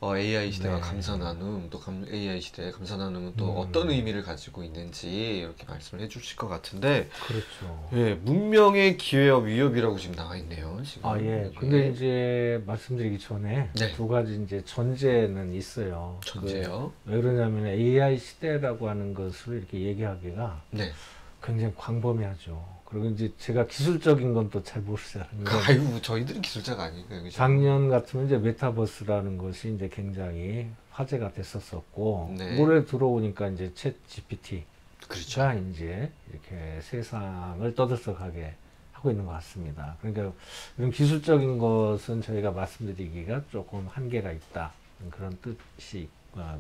AI 시대와 네. 감사 나눔, 또 AI 시대의 감사 나눔은 또 어떤 의미를 가지고 있는지 이렇게 말씀을 해주실 것 같은데, 그렇죠. 예, 문명의 기회와 위협이라고 지금 나와 있네요. 지금. 예. 근데 이제 말씀드리기 전에 네. 두 가지 이제 전제는 있어요. 전제요. 왜 그러냐면 AI 시대라고 하는 것을 이렇게 얘기하기가 네. 굉장히 광범위하죠. 그리고 이제 제가 기술적인 건 또 잘 모르잖아요. 아유, 저희들은 기술자가 아니고요. 그죠? 작년 같으면 이제 메타버스라는 것이 이제 굉장히 화제가 됐었었고, 네. 올해 들어오니까 이제 챗 GPT가 그렇죠. 이제 이렇게 세상을 떠들썩하게 하고 있는 것 같습니다. 그러니까 이런 기술적인 것은 저희가 말씀드리기가 조금 한계가 있다. 그런 뜻이,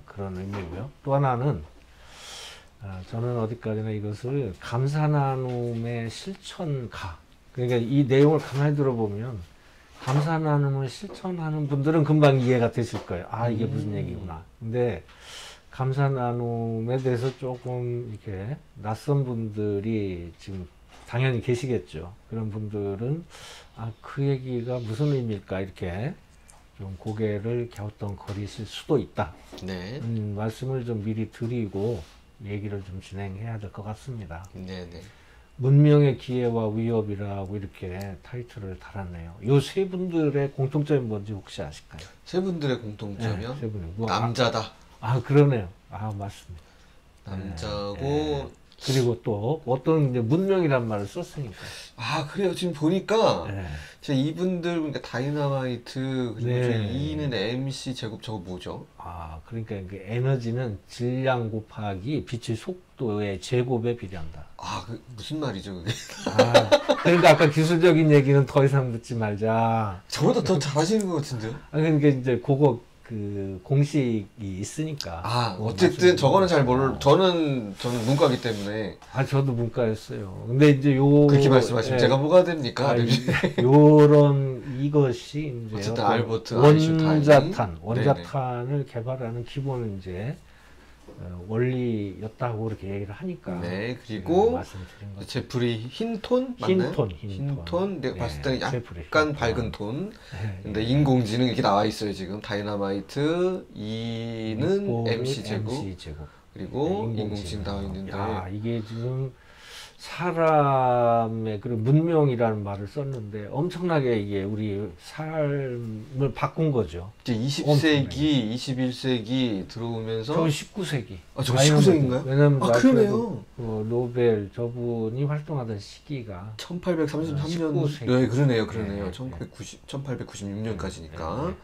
그런 의미고요. 또 하나는 저는 어디까지나 이것을 감사 나눔의 실천가. 그러니까 이 내용을 가만히 들어보면 감사 나눔을 실천하는 분들은 금방 이해가 되실 거예요. 이게 무슨 얘기구나. 근데 감사 나눔에 대해서 조금 이렇게 낯선 분들이 지금 당연히 계시겠죠. 그런 분들은 그 얘기가 무슨 의미일까 이렇게 좀 고개를 갸우뚱거리실 수도 있다. 네. 말씀을 좀 미리 드리고 얘기를 좀 진행해야 될 것 같습니다. 네네. 문명의 기회와 위협이라고 이렇게 타이틀을 달았네요. 이 세 분들의 공통점이 뭔지 혹시 아실까요? 세 분들의 공통점이요? 세 분이. 남자다. 그러네요. 맞습니다. 남자고. 그리고 또 어떤 이제 문명이란 말을 썼으니까. 그래요. 지금 보니까 네. 제 이분들 그러니까 다이너마이트 그리고 네. E는 MC 제곱 저거 뭐죠? 그러니까 그 에너지는 질량 곱하기 빛의 속도의 제곱에 비례한다. 무슨 말이죠, 그게? 그러니까 아까 기술적인 얘기는 더 이상 듣지 말자. 저보다 더 잘하시는 것 같은데요? 그러니까 이제 그거 그 공식이 있으니까. 어쨌든 저거는 저는 문과기 때문에. 저도 문과였어요. 근데 이제 그렇게 말씀하시면 제가 뭐가 됩니까? 요런 이것이 이제 어쨌든 알버트 아인슈타인. 원자탄을 개발하는 기본 이제 원리였다고 그렇게 얘기를 하니까. 네, 그리고 말씀드린 거죠. 제프리 힌톤 맞나요? 힌톤. 내가 봤을 때는 약간 밝은 톤. 근데 인공지능 이렇게 나와 있어요 지금. 다이너마이트 E는 MC 제곱. 그리고 인공지능 나와 있는데. 이게 지금 사람의 그런 문명이라는 말을 썼는데 엄청나게 이게 우리 삶을 바꾼 거죠. 이제 20세기, 21세기 들어오면서 저 19세기. 아, 저 19세기인가요? 왜냐면 아, 그러네요. 노벨 저분이 활동하던 시기가 1833년. 19세기. 네, 그러네요. 네, 1896년까지니까.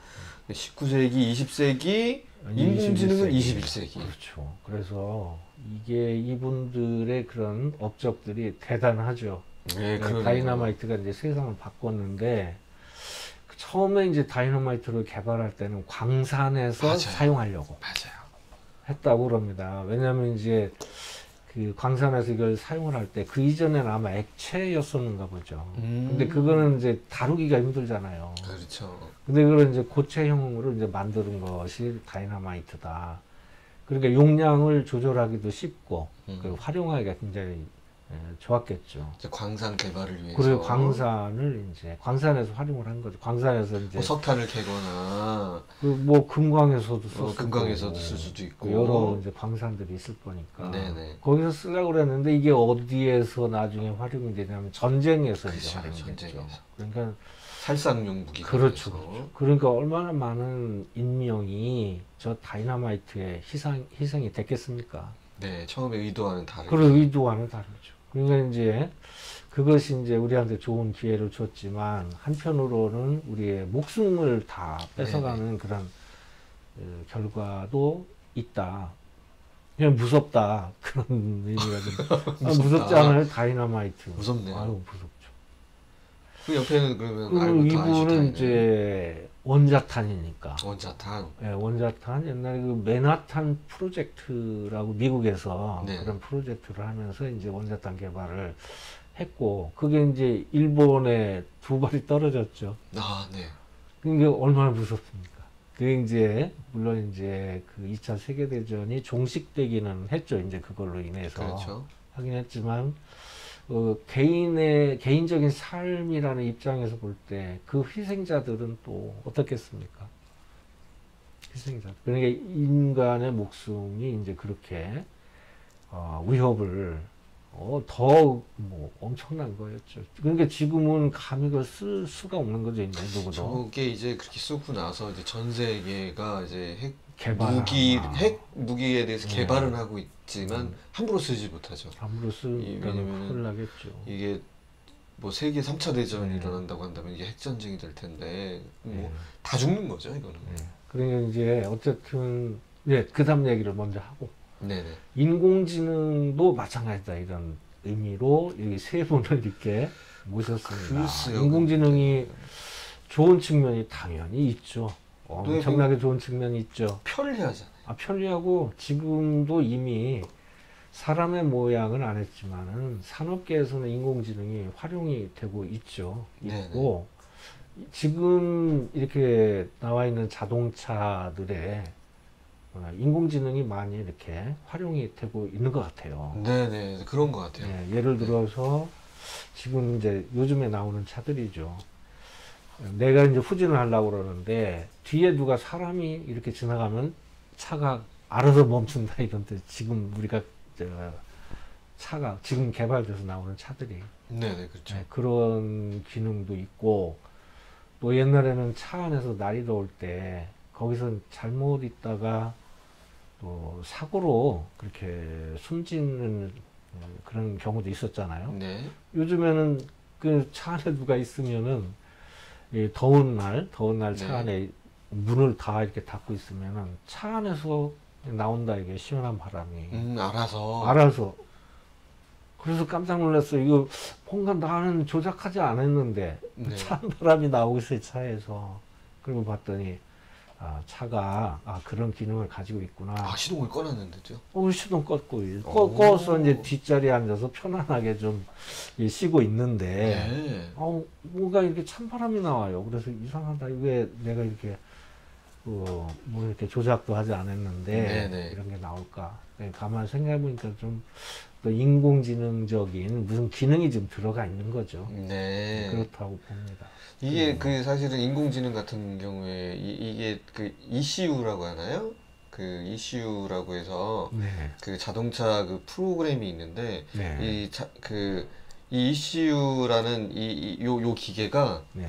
19세기, 20세기, 인공지능은 21세기. 그렇죠. 그래서 이게 이분들의 그런 업적들이 대단하죠. 네, 그러네요. 다이너마이트가 이제 세상을 바꿨는데 처음에 이제 다이너마이트를 개발할 때는 광산에서 맞아요. 사용하려고 맞아요. 했다고 그럽니다. 왜냐하면 이제 그 광산에서 이걸 사용을 할 때 그 이전에는 아마 액체였었는가 보죠. 근데 그거는 이제 다루기가 힘들잖아요. 그렇죠. 근데 그걸 이제 고체형으로 이제 만드는 것이 다이너마이트다. 그러니까 용량을 조절하기도 쉽고 그 활용하기가 굉장히 좋았겠죠. 이제 광산 개발을 위해서. 그리고 광산을 이제 광산에서 활용을 한 거죠. 광산에서 이제 뭐 석탄을 캐거나 그 뭐 금광에서도 썼을 금강에서도 거고, 쓸 수도 있고. 그 여러 이제 광산들이 있을 거니까 네네. 거기서 쓰려고 그랬는데 이게 어디에서 나중에 활용이 되냐면 전쟁에서 이제 그렇죠, 활용이 됐죠. 전쟁에서. 그러니까 살상용 무기가 그렇죠, 돼서. 그렇죠. 그러니까 얼마나 많은 인명이 저 다이너마이트에 희생이 됐겠습니까? 네, 처음에 의도와는 다르게. 그 의도와는 다르죠. 그러니까 이제 그것이 이제 우리한테 좋은 기회를 줬지만 한편으로는 우리의 목숨을 다 뺏어가는 그런 결과도 있다. 그냥 무섭다. 그런 의미가 좀 무섭지 않아요? 다이너마이트. 무섭네요. 아유, 무섭죠. 그 옆에는 그러면 그리고 알버트 이분은 아인슈타인은 이제 원자탄이니까. 원자탄. 예, 원자탄 옛날에 그 맨하탄 프로젝트라고 미국에서 네. 그런 프로젝트를 하면서 이제 원자탄 개발을 했고 그게 이제 일본에 두 발이 떨어졌죠. 아, 네. 그게 얼마나 무섭습니까? 그게 이제 물론 이제 그 2차 세계대전이 종식되기는 했죠. 이제 그걸로 인해서 그렇죠. 하긴 했지만 개인적인 삶이라는 입장에서 볼 때 그 희생자들은 또 어떻겠습니까? 희생자. 그러니까 인간의 목숨이 이제 그렇게 위협을 더 뭐 엄청난 거였죠. 그러니까 지금은 감히 그걸 쓸 수가 없는 거죠, 이제 누구도. 저게 이제 그렇게 쓰고 나서 이제 전 세계가 이제 개발하나. 핵 무기에 대해서 개발은 하고 있지만 함부로 쓰지 못하죠. 함부로 쓰면 왜냐면은 큰일 나겠죠. 이게 뭐 세계 3차 대전이 네. 일어난다고 한다면 이게 핵전쟁이 될 텐데 뭐 네. 다 죽는 거죠, 이거는. 네. 그러니까 이제 어쨌든 그 다음 얘기를 먼저 하고 네네. 인공지능도 마찬가지다 이런 의미로 여기 세 분을 이렇게 모셨습니다. 글쎄요. 인공지능이 좋은 측면이 당연히 있죠. 엄청나게 좋은 측면이 있죠. 편리하잖아요. 편리하고 지금도 이미 사람의 모양은 안 했지만은 산업계에서는 인공지능이 활용이 되고 있죠. 네네. 있고 지금 이렇게 나와 있는 자동차들의 인공지능이 많이 이렇게 활용이 되고 있는 것 같아요. 네네, 그런 것 같아요. 네, 예를 들어서 지금 이제 요즘에 나오는 차들이죠. 내가 이제 후진을 하려고 그러는데 뒤에 누가 사람이 이렇게 지나가면 차가 알아서 멈춘다 이런 데 지금 우리가 차가 지금 개발돼서 나오는 차들이 네네, 그렇죠. 그런 기능도 있고 또 옛날에는 차 안에서 날이 더울 때 거기서 잘못 있다가 또 사고로 그렇게 숨지는 그런 경우도 있었잖아요. 네. 요즘에는 그 차 안에 누가 있으면은 이 더운 날 차 네. 안에 문을 다 이렇게 닫고 있으면은 차 안에서 나온다 이게 시원한 바람이 알아서 그래서 깜짝 놀랐어요. 이거 뭔가 나는 조작하지 않았는데 네. 찬 바람이 나오고 있어요 차에서. 그리고 봤더니 차가 그런 기능을 가지고 있구나. 시동을 꺼놨는데죠? 시동 껐고 꺼서 이제 뒷자리에 앉아서 편안하게 좀 쉬고 있는데 네. 뭔가 이렇게 찬바람이 나와요. 그래서 이상하다. 왜 내가 이렇게 뭐 이렇게 조작도 하지 않았는데 네네. 이런 게 나올까? 가만 생각해 보니까 좀 또 인공지능적인 무슨 기능이 좀 들어가 있는 거죠. 네. 그렇다고 봅니다. 이게 그 사실은 인공지능 같은 경우에 이게 그 ECU라고 하나요? 그 ECU라고 해서 네. 그 자동차 그 프로그램이 있는데 네. 이 ECU라는 요 기계가 네.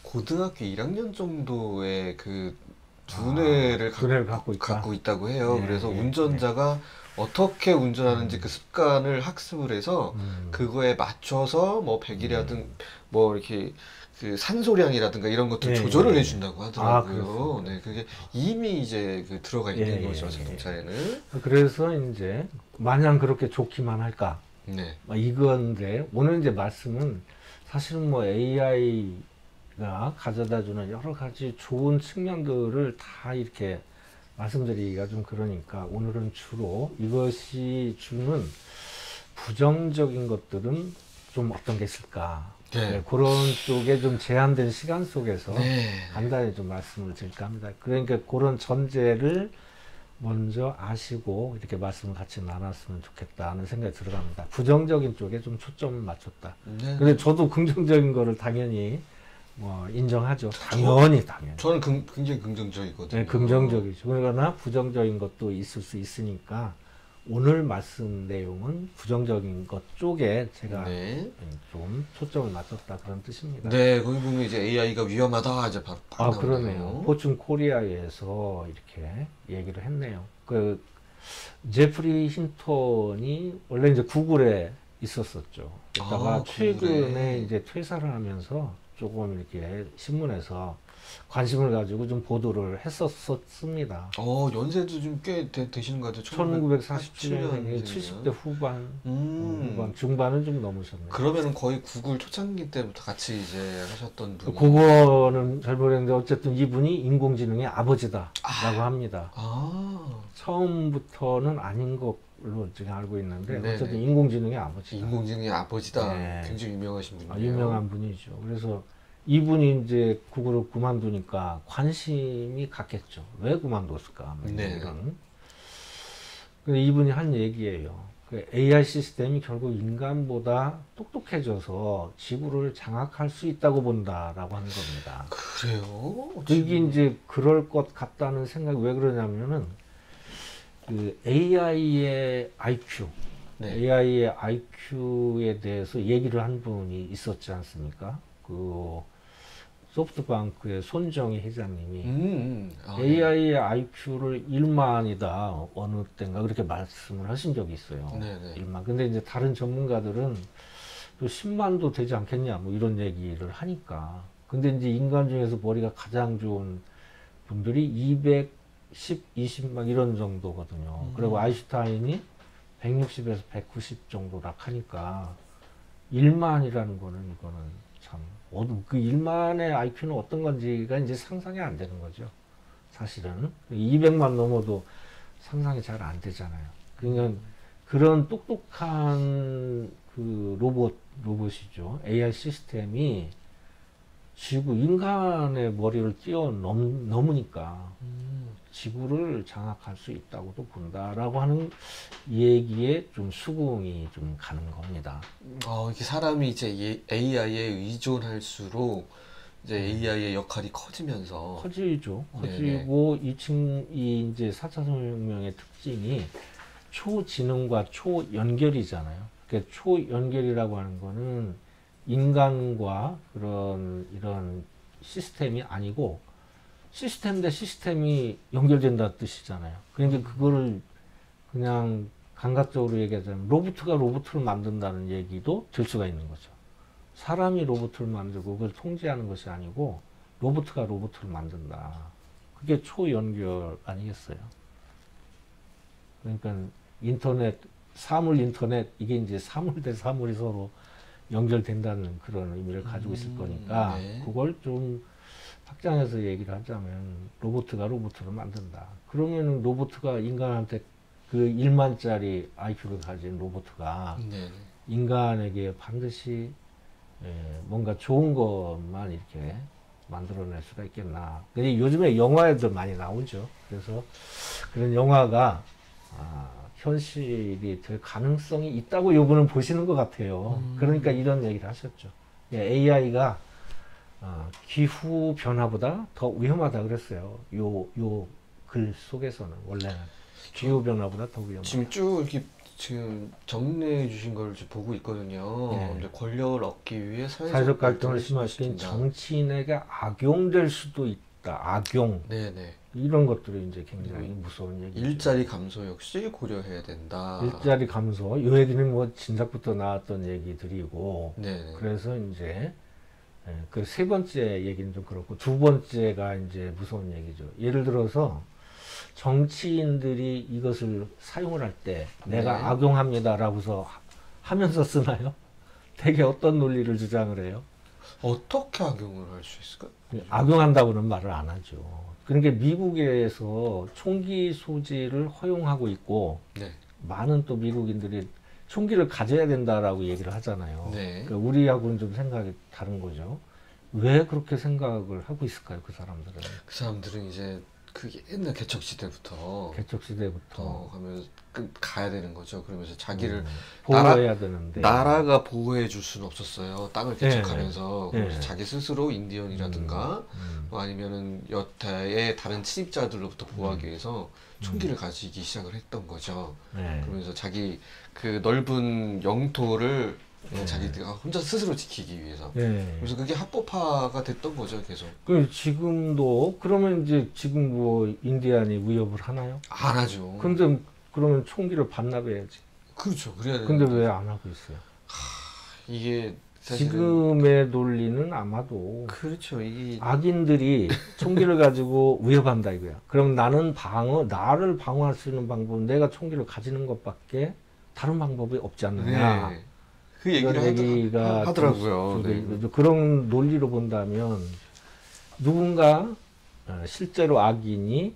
고등학교 1학년 정도의 그 두뇌를 두뇌를 갖고 있다. 갖고 있다고 해요. 네, 그래서 네, 운전자가 어떻게 운전하는지 그 습관을 학습을 해서 그거에 맞춰서 뭐 백이라든 뭐 이렇게 그 산소량이라든가 이런 것들 네, 조절을 네. 해준다고 아, 하더라고요. 그렇습니까? 네, 그게 이미 이제 그 들어가 있는 예, 거죠, 예, 자동차에는. 그래서 이제 마냥 그렇게 좋기만 할까? 네. 이건데 오늘 이제 말씀은 사실은 뭐 AI가 가져다주는 여러 가지 좋은 측면들을 다 이렇게 말씀드리기가 좀 그러니까 오늘은 주로 이것이 주는 부정적인 것들은 좀 어떤 게 있을까? 네. 네, 그런 쪽에 좀 제한된 시간 속에서 네. 간단히 좀 말씀을 드릴까 합니다. 그러니까 그런 전제를 먼저 아시고 이렇게 말씀을 같이 나눴으면 좋겠다는 생각이 들어갑니다. 부정적인 쪽에 좀 초점을 맞췄다. 네. 근데 저도 긍정적인 거를 당연히 뭐 인정하죠. 당연히. 저는 굉장히 긍정적이거든요. 네, 긍정적이죠. 그러나 부정적인 것도 있을 수 있으니까 오늘 말씀 내용은 부정적인 것 쪽에 제가 네. 좀 초점을 맞췄다 그런 뜻입니다. 네, 거기 보면 이제 AI가 위험하다 이제 바로 아, 나오네요. 그러네요. 포춘 코리아에서 이렇게 얘기를 했네요. 그 제프리 힌턴이 원래 이제 구글에 있었었죠. 그러다가 아, 최근에 구글에. 이제 퇴사를 하면서 조금 이렇게 신문에서 관심을 가지고 좀 보도를 했었습니다. 연세도 좀 꽤 되시는 것 같아요. 1947년에 70대 후반, 후반, 중반은 좀 넘으셨네요. 그러면은 거의 구글 초창기 때부터 같이 이제 하셨던 분이. 그거는 잘 모르겠는데 어쨌든 이분이 인공지능의 아버지다라고 합니다. 아, 처음부터는 아닌 걸로 지금 알고 있는데 네네. 어쨌든 인공지능의 아버지다. 인공지능의 아버지다. 네. 굉장히 유명하신 분이에요. 유명한 분이죠. 그래서 이분이 이제 구글을 그만두니까 관심이 갔겠죠. 왜 그만뒀을까? 뭐 네. 이런. 근데 이분이 한 얘기예요. 그 AI 시스템이 결국 인간보다 똑똑해져서 지구를 장악할 수 있다고 본다라고 하는 겁니다. 그래요? 그게 이제 그럴 것 같다는 생각이 왜 그러냐면은 그 AI의 IQ, 네. AI의 IQ에 대해서 얘기를 한 분이 있었지 않습니까? 그 소프트뱅크의 손정희 회장님이 네. AI의 IQ를 1만이다 어느 때인가 그렇게 말씀을 하신 적이 있어요. 네네. 1만. 근데 이제 다른 전문가들은 또 10만도 되지 않겠냐 뭐 이런 얘기를 하니까. 근데 이제 인간 중에서 머리가 가장 좋은 분들이 210, 20막 이런 정도거든요. 그리고 아인슈타인이 160에서 190 정도라 하니까 1만이라는 거는 이거는 참 그 1만의 IQ는 어떤 건지가 이제 상상이 안 되는 거죠. 사실은 200만 넘어도 상상이 잘 안 되잖아요. 그러니까 그런 똑똑한 그 로봇이죠. AI 시스템이 지구 인간의 머리를 넘으니까 지구를 장악할 수 있다고도 본다라고 하는 얘기에 좀 수긍이 좀 가는 겁니다. 이렇게 사람이 이제 AI에 의존할수록 이제 AI의 역할이 커지면서 커지죠. 네네. 커지고 이 이제 4차 산업혁명의 특징이 초지능과 초연결이잖아요. 그러니까 초연결이라고 하는 거는 인간과 이런 시스템이 아니고 시스템 대 시스템이 연결된다는 뜻이잖아요. 그러니까 그거를 그냥 감각적으로 얘기하자면 로봇가 로봇을 만든다는 얘기도 될 수가 있는 거죠. 사람이 로봇을 만들고 그걸 통제하는 것이 아니고 로봇가 로봇을 만든다. 그게 초연결 아니겠어요? 그러니까 인터넷, 사물 인터넷, 이게 이제 사물 대 사물이 서로 연결된다는 그런 의미를 가지고 있을 거니까 네. 그걸 좀 확장해서 얘기를 하자면 로봇가 로봇을 만든다. 그러면 로봇가 인간한테 그 1만짜리 IQ를 가진 로봇가 네. 인간에게 반드시 뭔가 좋은 것만 이렇게 만들어낼 수가 있겠나. 근데 요즘에 영화에도 많이 나오죠. 그래서 그런 영화가 현실이 될 가능성이 있다고 요번은 보시는 것 같아요. 그러니까 이런 얘기를 하셨죠. AI가 기후 변화보다 더 위험하다 그랬어요. 글 속에서는 원래는 기후 변화보다 더 위험하다. 지금 쭉 이렇게 지금 정리해 주신 걸 지금 보고 있거든요. 네. 근데 권력을 얻기 위해 사회적 갈등을 심화시킨 심화시킨다. 정치인에게 악용될 수도 있다. 악용 네네. 이런 것들이 이제 굉장히 무서운 얘기죠. 일자리 감소 역시 고려해야 된다. 일자리 감소. 이 얘기는 뭐 진작부터 나왔던 얘기들이고 네네. 그래서 이제 그 세 번째 얘기는 좀 그렇고 두 번째가 이제 무서운 얘기죠. 예를 들어서 정치인들이 이것을 사용을 할 때 내가 네. 악용합니다라고서 하면서 쓰나요? 되게 어떤 논리를 주장을 해요? 어떻게 악용을 할 수 있을까요? 악용한다고는 말을 안 하죠. 그러니까 미국에서 총기 소지를 허용하고 있고 네. 많은 또 미국인들이 총기를 가져야 된다라고 얘기를 하잖아요. 네. 그러니까 우리하고는 좀 생각이 다른 거죠. 왜 그렇게 생각을 하고 있을까요, 그 사람들은? 그 사람들은 이제 그 옛날 개척시대부터 개척 시대부터 가면 가야 되는 거죠. 그러면서 자기를 보호해야 되는데 나라가 보호해 줄 수는 없었어요. 땅을 개척하면서 네. 그래서 네. 자기 스스로 인디언이라든가 뭐 아니면은 여타의 다른 침입자들로부터 보호하기 위해서 총기를 가지기 시작을 했던 거죠. 네. 그러면서 자기 그 넓은 영토를 그냥 자기가 혼자 스스로 지키기 위해서. 네. 그래서 그게 합법화가 됐던 거죠, 계속. 그 지금도 그러면 이제 지금 뭐 인디안이 위협을 하나요? 안 하죠. 근데 그러면 총기를 반납해야지. 그렇죠. 그래야 근데 되는데 왜 안 하고 있어요? 이게 사실은 지금의 논리는 아마도 그렇죠. 이게 악인들이 총기를 가지고 위협한다 이거야. 그럼 나는 나를 방어할 수 있는 방법은 내가 총기를 가지는 것밖에 다른 방법이 없지 않느냐. 네. 그 얘기를 이런 얘기가 하더라고요. 네. 그런 논리로 본다면 누군가 실제로 악인이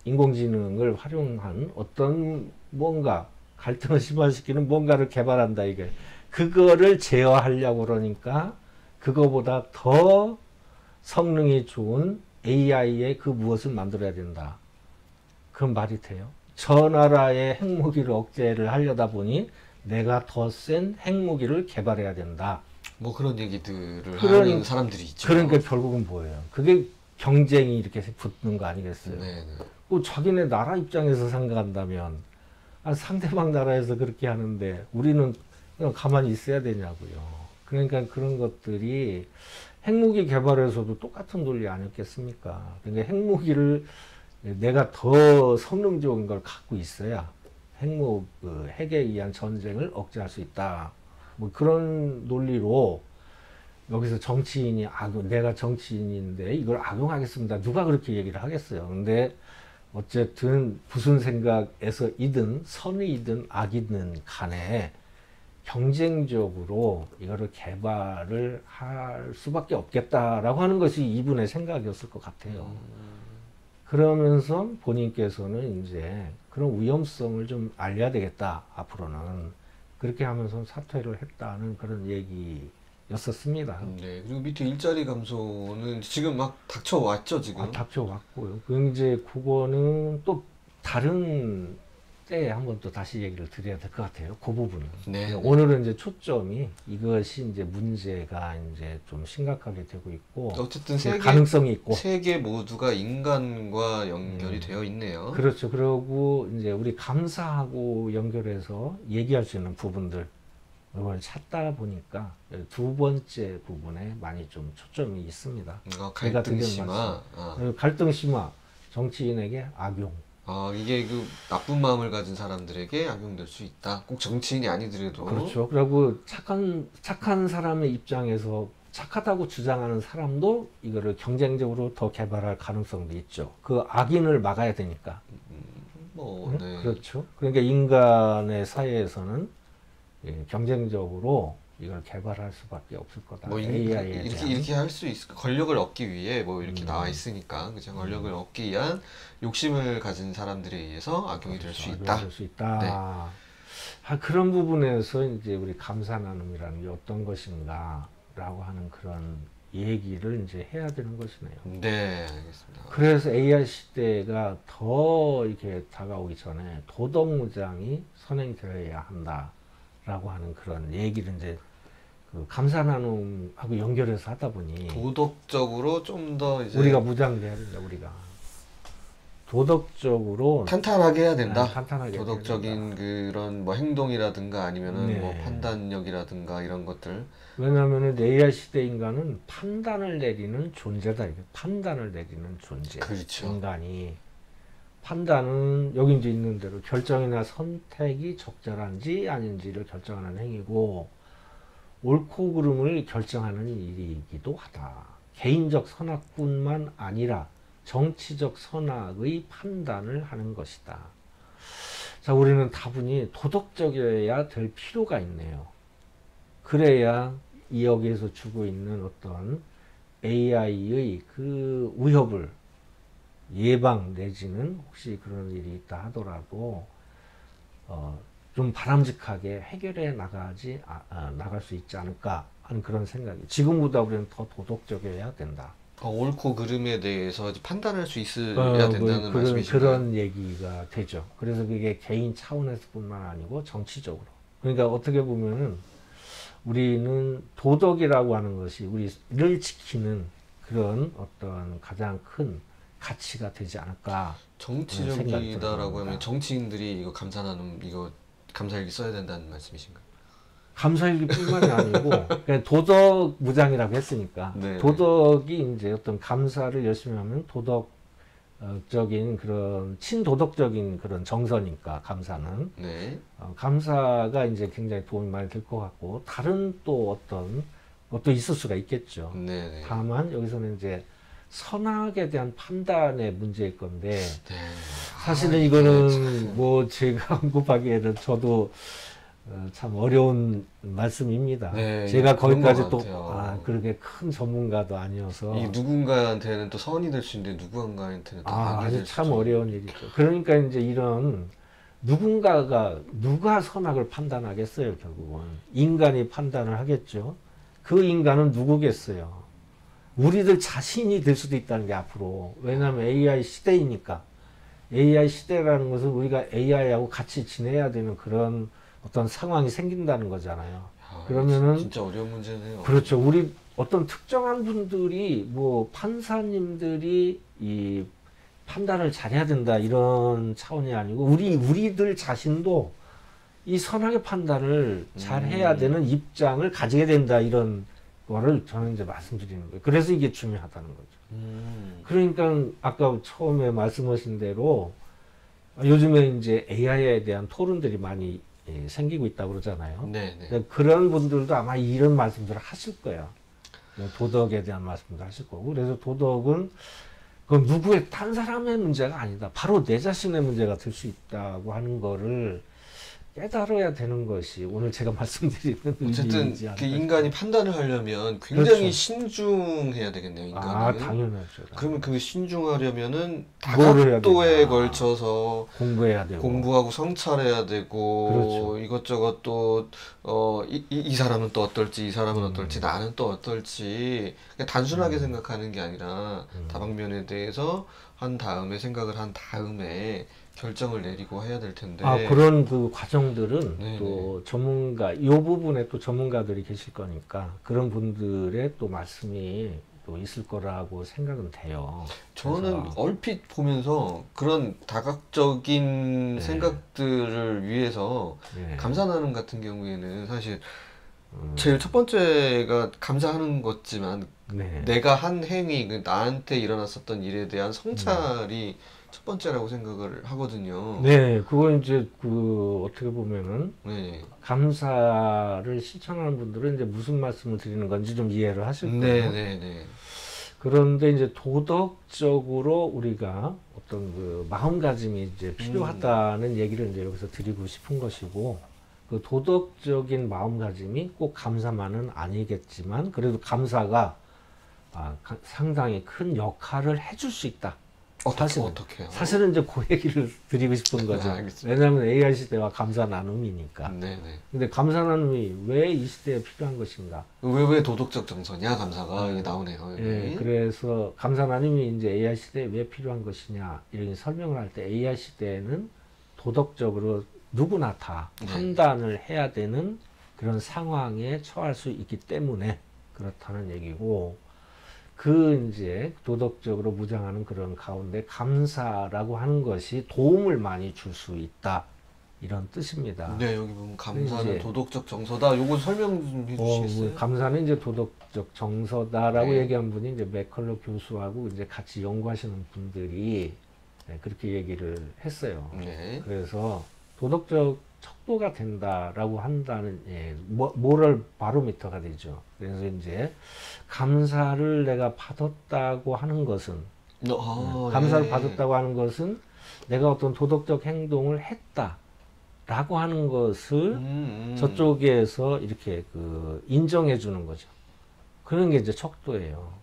인공지능을 활용한 어떤 뭔가 갈등을 심화시키는 뭔가를 개발한다 이게. 그거를 제어하려고 그러니까 그거보다 더 성능이 좋은 AI의 그 무엇을 만들어야 된다. 그건 말이 돼요? 저 나라의 핵무기를 억제를 하려다 보니 내가 더 센 핵무기를 개발해야 된다. 뭐 그런 얘기들을 하는 사람들이 있죠. 그러니까 결국은 뭐예요? 그게 경쟁이 이렇게 붙는 거 아니겠어요? 네. 그 자기네 나라 입장에서 생각한다면 상대방 나라에서 그렇게 하는데 우리는 그냥 가만히 있어야 되냐고요. 그러니까 그런 것들이 핵무기 개발에서도 똑같은 논리 아니었겠습니까? 그러니까 핵무기를 내가 더 성능 좋은 걸 갖고 있어야 핵에 의한 전쟁을 억제할 수 있다. 뭐 그런 논리로 여기서 정치인이 내가 정치인인데 이걸 악용하겠습니다. 누가 그렇게 얘기를 하겠어요. 근데 어쨌든 무슨 생각에서이든 선의이든 악이든 간에 경쟁적으로 이거를 개발을 할 수밖에 없겠다라고 하는 것이 이분의 생각이었을 것 같아요. 그러면서 본인께서는 이제 그런 위험성을 좀 알려야 되겠다, 앞으로는. 그렇게 하면서 사퇴를 했다는 그런 얘기였었습니다. 네. 그리고 밑에 일자리 감소는 지금 막 닥쳐왔죠, 지금. 닥쳐왔고요. 그 이제 그거는 또 다른 때에 한번 또 다시 얘기를 드려야 될 것 같아요. 그 부분은. 네. 오늘은 이제 초점이 이것이 이제 문제가 이제 좀 심각하게 되고 있고 어쨌든 가능성이 있고 세계 모두가 인간과 연결이 되어 있네요. 그렇죠. 그리고 이제 우리 감사하고 연결해서 얘기할 수 있는 부분들 이걸 찾다 보니까 두 번째 부분에 많이 좀 초점이 있습니다. 갈등 심화. 갈등 심화, 정치인에게 악용. 이게 그 나쁜 마음을 가진 사람들에게 악용될 수 있다. 꼭 정치인이 아니더라도. 그렇죠. 그리고 착한 사람의 입장에서 착하다고 주장하는 사람도 이거를 경쟁적으로 더 개발할 가능성도 있죠. 그 악인을 막아야 되니까. 응? 네. 그렇죠. 그러니까 인간의 사회에서는 경쟁적으로 이걸 개발할 수밖에 없을 거다. 뭐 이렇게 할 수 있을 권력을 얻기 위해 뭐 이렇게 나와 있으니까 그죠. 권력을 얻기 위한 욕심을 가진 사람들에 의해서 악용이 될 수 있다. 될 수 있다. 네. 그런 부분에서 이제 우리 감사 나눔이라는 게 어떤 것인가라고 하는 그런 얘기를 이제 해야 되는 것이네요. 네, 알겠습니다. 그래서 AI 시대가 더 이렇게 다가오기 전에 도덕무장이 선행되어야 한다라고 하는 그런 얘기를 이제 그 감사 나눔하고 연결해서 하다 보니 도덕적으로 좀 더 이제 우리가 무장돼야 된다. 우리가 도덕적으로 탄탄하게 해야 된다. 탄탄하게 해야 도덕적인 그런 뭐 행동이라든가 아니면은 네. 뭐 판단력이라든가 이런 것들. 왜냐하면 AI 시대 인간은 판단을 내리는 존재다. 이게 판단을 내리는 존재. 그렇죠. 인간이 판단은 여기 이제 있는 대로 결정이나 선택이 적절한지 아닌지를 결정하는 행위고 옳고 그름을 결정하는 일이기도 하다. 개인적 선악뿐만 아니라 정치적 선악의 판단을 하는 것이다. 자, 우리는 다분히 도덕적이어야 될 필요가 있네요. 그래야 이 여기에서 주고 있는 어떤 AI의 그 위협을 예방 내지는 혹시 그런 일이 있다 하더라도 좀 바람직하게 해결해 나갈 수 있지 않을까 하는 그런 생각이. 지금보다 우리는 더 도덕적이어야 된다. 옳고 그름에 대해서 판단할 수 있어야 된다는 말씀이신가요? 그런 얘기가 되죠. 그래서 그게 개인 차원에서뿐만 아니고 정치적으로. 그러니까 어떻게 보면은 우리는 도덕이라고 하는 것이 우리를 지키는 그런 어떤 가장 큰 가치가 되지 않을까. 정치적이다라고 하면 정치인들이 이거 감사일기 써야 된다는 말씀이신가요? 감사일기뿐만이 아니고 그냥 도덕 무장이라고 했으니까 네. 도덕이 이제 어떤 감사를 열심히 하면 도덕적인 그런 친도덕적인 그런 정서니까 감사는 네. 감사가 이제 굉장히 도움이 많이 될 것 같고 다른 또 어떤 것도 있을 수가 있겠죠. 네. 다만 여기서는 이제 선악에 대한 판단의 문제일 건데 네. 사실은 이게 이거는 뭐 제가 언급하기에는 저도 참 어려운 말씀입니다. 네, 제가 그런 거기까지 것 또 같아요. 그렇게 큰 전문가도 아니어서 이 누군가한테는 또 선이 될 수 있는데 누군가한테는 또 악이 아주 될 참 수도 어려운 일이죠. 그러니까 이제 이런 누가 선악을 판단하겠어요, 결국은. 인간이 판단을 하겠죠. 그 인간은 누구겠어요? 우리들 자신이 될 수도 있다는 게 앞으로. 왜냐하면 AI 시대이니까. AI 시대라는 것은 우리가 AI하고 같이 지내야 되는 그런 어떤 상황이 생긴다는 거잖아요. 그러면은 진짜 어려운 문제네요. 그렇죠. 우리 어떤 특정한 분들이 뭐 판사님들이 이 판단을 잘해야 된다 이런 차원이 아니고 우리들 자신도 이 선악의 판단을 잘해야 되는 입장을 가지게 된다 이런 거를 저는 이제 말씀드리는 거예요. 그래서 이게 중요하다는 거죠. 그러니까 아까 처음에 말씀하신 대로 요즘에 이제 AI에 대한 토론들이 많이 생기고 있다고 그러잖아요. 네네. 그런 분들도 아마 이런 말씀들을 하실 거예요. 도덕에 대한 말씀도 하실 거고. 그래서 도덕은 그 누구의 딴 사람의 문제가 아니다. 바로 내 자신의 문제가 될 수 있다고 하는 거를 깨달아야 되는 것이 오늘 제가 말씀드리는 어쨌든 의미이지 않을까 그 인간이 판단을 하려면 굉장히 그렇죠. 신중해야 되겠네요, 인간은. 당연하죠. 그러면 그 신중하려면은 뭐를 해야 다각도에 되나. 걸쳐서 공부해야 되고. 공부하고 성찰해야 되고 그렇죠. 이것저것 또 이 사람은 또 어떨지 이 사람은 어떨지 나는 또 어떨지 그냥 단순하게 생각하는 게 아니라 다방면에 대해서 생각을 한 다음에 결정을 내리고 해야 될 텐데 그런 그 과정들은 네네. 또 이 부분에 또 전문가들이 계실 거니까 그런 분들의 또 말씀이 또 있을 거라고 생각은 돼요. 저는 그래서 얼핏 보면서 그런 다각적인 생각들을 위해서 네. 감사 나눔 같은 경우에는 사실 제일 첫 번째가 감사하는 거지만 네. 내가 한 행위, 나한테 일어났었던 일에 대한 성찰이 첫 번째라고 생각을 하거든요. 네, 그거 이제 어떻게 보면은 네. 감사를 실천하는 분들은 이제 무슨 말씀을 드리는 건지 좀 이해를 하실 거예요. 네네네. 그런데 이제 도덕적으로 우리가 어떤 그 마음가짐이 이제 필요하다는 얘기를 이제 여기서 드리고 싶은 것이고, 그 도덕적인 마음가짐이 꼭 감사만은 아니겠지만, 그래도 감사가 상당히 큰 역할을 해줄 수 있다. 어떻게요? 사실은 이제 그 얘기를 드리고 싶은 거죠. 알겠습니다. 왜냐하면 AI 시대와 감사 나눔이니까. 네네. 근데 감사 나눔이 왜 이 시대에 필요한 것인가? 왜 도덕적 정서냐 감사가 이게 나오네요. 여기. 예, 그래서 감사 나눔이 이제 AI 시대에 왜 필요한 것이냐 이렇게 설명을 할 때 AI 시대에는 도덕적으로 누구나 다 판단을 해야 되는 그런 상황에 처할 수 있기 때문에 그렇다는 얘기고, 그 이제 도덕적으로 무장하는 그런 가운데 감사라고 하는 것이 도움을 많이 줄 수 있다. 이런 뜻입니다. 네, 여기 보면 감사는 이제 도덕적 정서다. 요거 설명 좀 해주시겠어요? 감사는 이제 도덕적 정서다라고 네. 얘기한 분이 이제 맥컬러 교수하고 이제 같이 연구하시는 분들이 그렇게 얘기를 했어요. 네. 그래서 도덕적 척도가 된다라고 한다는 모럴 바로미터가 되죠. 그래서 이제 감사를 내가 받았다고 하는 것은 감사를 예. 받았다고 하는 것은 내가 어떤 도덕적 행동을 했다라고 하는 것을 저쪽에서 이렇게 인정해 주는 거죠. 그런 게 이제 척도예요.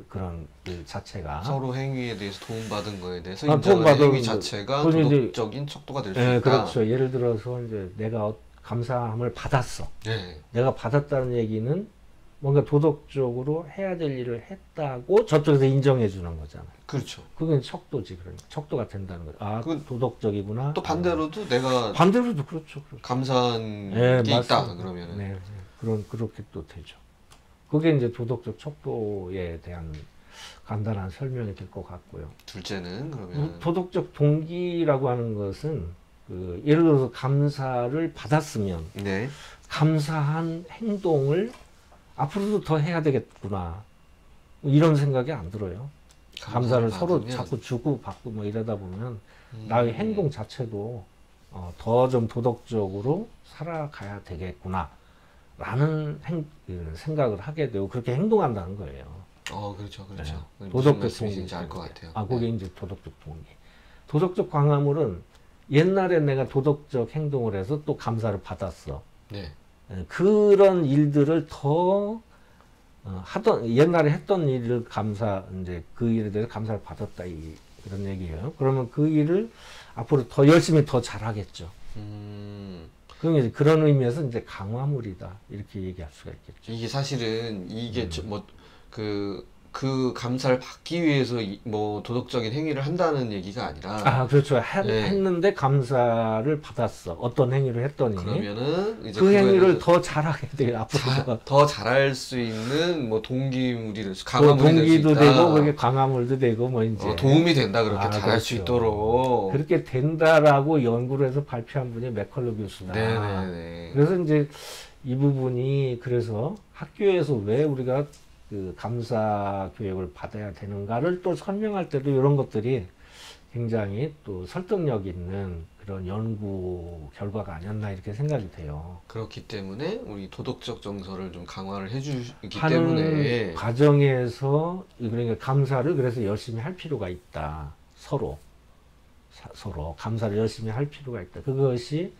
그런 그 자체가 서로 행위에 대해서 도움받은 거에 대해서 아, 인정하는 도움받은 행위 자체가 그건 이제- 도덕적인 척도가 될 수 예, 있다. 그렇죠. 예를 들어서 이제 내가 감사함을 받았어. 네. 내가 받았다는 얘기는 뭔가 도덕적으로 해야 될 일을 했다고 저쪽에서 인정해 주는 거잖아요. 그렇죠. 그건 척도지, 그러니까. 척도가 된다는 거죠. 아, 그건 도덕적이구나. 또 반대로도 내가 반대로도 그렇죠. 그렇죠. 감사한 예, 게 있다. 맞습니다. 그러면은. 네, 그렇게 또 되죠. 그게 이제 도덕적 척도에 대한 간단한 설명이 될 것 같고요. 둘째는 그러면 도덕적 동기라고 하는 것은 예를 들어서 감사를 받았으면 네. 감사한 행동을 앞으로도 더 해야 되겠구나. 이런 생각이 안 들어요. 감사를 서로 받으면 자꾸 주고 받고 뭐 이러다 보면 나의 행동 자체도 더 좀 도덕적으로 살아가야 되겠구나. 라는 생각을 하게 되고 그렇게 행동한다는 거예요. 그렇죠, 그렇죠. 네. 무슨 도덕적 말씀이신지 동기. 알 것 같아요. 아, 그게 이제 도덕적 동기. 도덕적 광화물은 옛날에 내가 도덕적 행동을 해서 또 감사를 받았어. 네. 그런 일들을 더 옛날에 했던 일을 이제 그 일에 대해서 감사를 받았다 이런 얘기예요. 그러면 그 일을 앞으로 더 열심히 더 잘하겠죠. 그러면 그런 의미에서 이제 강화물이다 이렇게 얘기할 수가 있겠죠. 이게 사실은 이게 그 감사를 받기 위해서 뭐 도덕적인 행위를 한다는 얘기가 아니라 아, 그렇죠. 네. 했는데 감사를 받았어. 어떤 행위를 했더니 그러면은 이제 그 그거에 행위를 대해서 더 잘하게 돼요. 앞으로 더 잘할 수 있는 뭐 동기물이 또 강화물이 될 수 동기도 있다. 되고 그게 강화물도 되고 뭐 이제 도움이 된다 그렇게 아, 잘할 수 그렇죠. 있도록. 그렇게 된다라고 연구를 해서 발표한 분이 맥컬러 교수다. 네네네. 그래서 이제 이 부분이 그래서 학교에서 왜 우리가 그 감사 교육을 받아야 되는가를 또 설명할 때도 이런 것들이 굉장히 또 설득력 있는 그런 연구 결과가 아니었나 이렇게 생각이 돼요. 그렇기 때문에 우리 도덕적 정서를 좀 강화를 해주기 하는 때문에 과정에서 그러니까 감사를 그래서 열심히 할 필요가 있다. 서로 감사를 열심히 할 필요가 있다. 그것이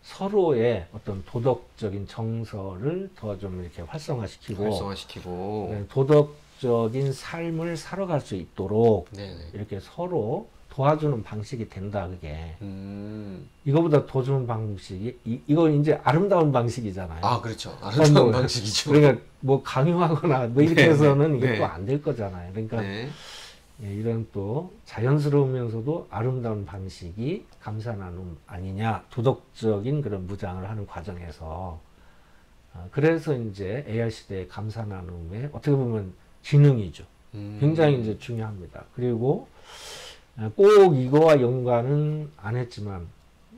서로의 어떤 도덕적인 정서를 더 좀 이렇게 활성화시키고 네, 도덕적인 삶을 살아갈 수 있도록 네네. 이렇게 서로 도와주는 방식이 된다. 그게 음. 이거보다 더 좋은 방식이 이건 이제 아름다운 방식이잖아요. 아, 그렇죠. 아름다운 뭐, 방식이죠. 그러니까 뭐 강요하거나 뭐 이렇게 네, 해서는 이게 네. 또 안 될 거잖아요. 그러니까 네. 이런 또 자연스러우면서도 아름다운 방식이 감사 나눔 아니냐. 도덕적인 그런 무장을 하는 과정에서. 그래서 이제 AR 시대의 감사 나눔의 어떻게 보면 기능이죠. 굉장히 이제 중요합니다. 그리고 꼭 이거와 연관은 안 했지만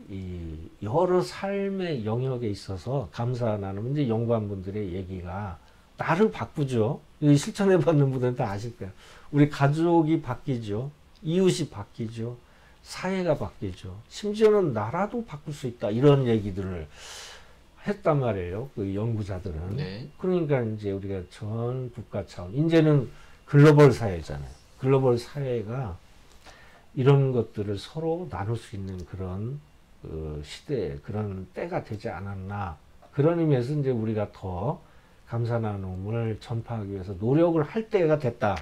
이 여러 삶의 영역에 있어서 감사 나눔 이제 연구한 분들의 얘기가 나를 바꾸죠. 실천해 봤는 분들은 다 아실 거예요. 우리 가족이 바뀌죠. 이웃이 바뀌죠. 사회가 바뀌죠. 심지어는 나라도 바꿀 수 있다. 이런 얘기들을 했단 말이에요. 그 연구자들은. 네. 그러니까 이제 우리가 전 국가 차원, 이제는 글로벌 사회잖아요. 글로벌 사회가 이런 것들을 서로 나눌 수 있는 그런 시대, 그런 때가 되지 않았나. 그런 의미에서 이제 우리가 더 감사 나눔을 전파하기 위해서 노력을 할 때가 됐다.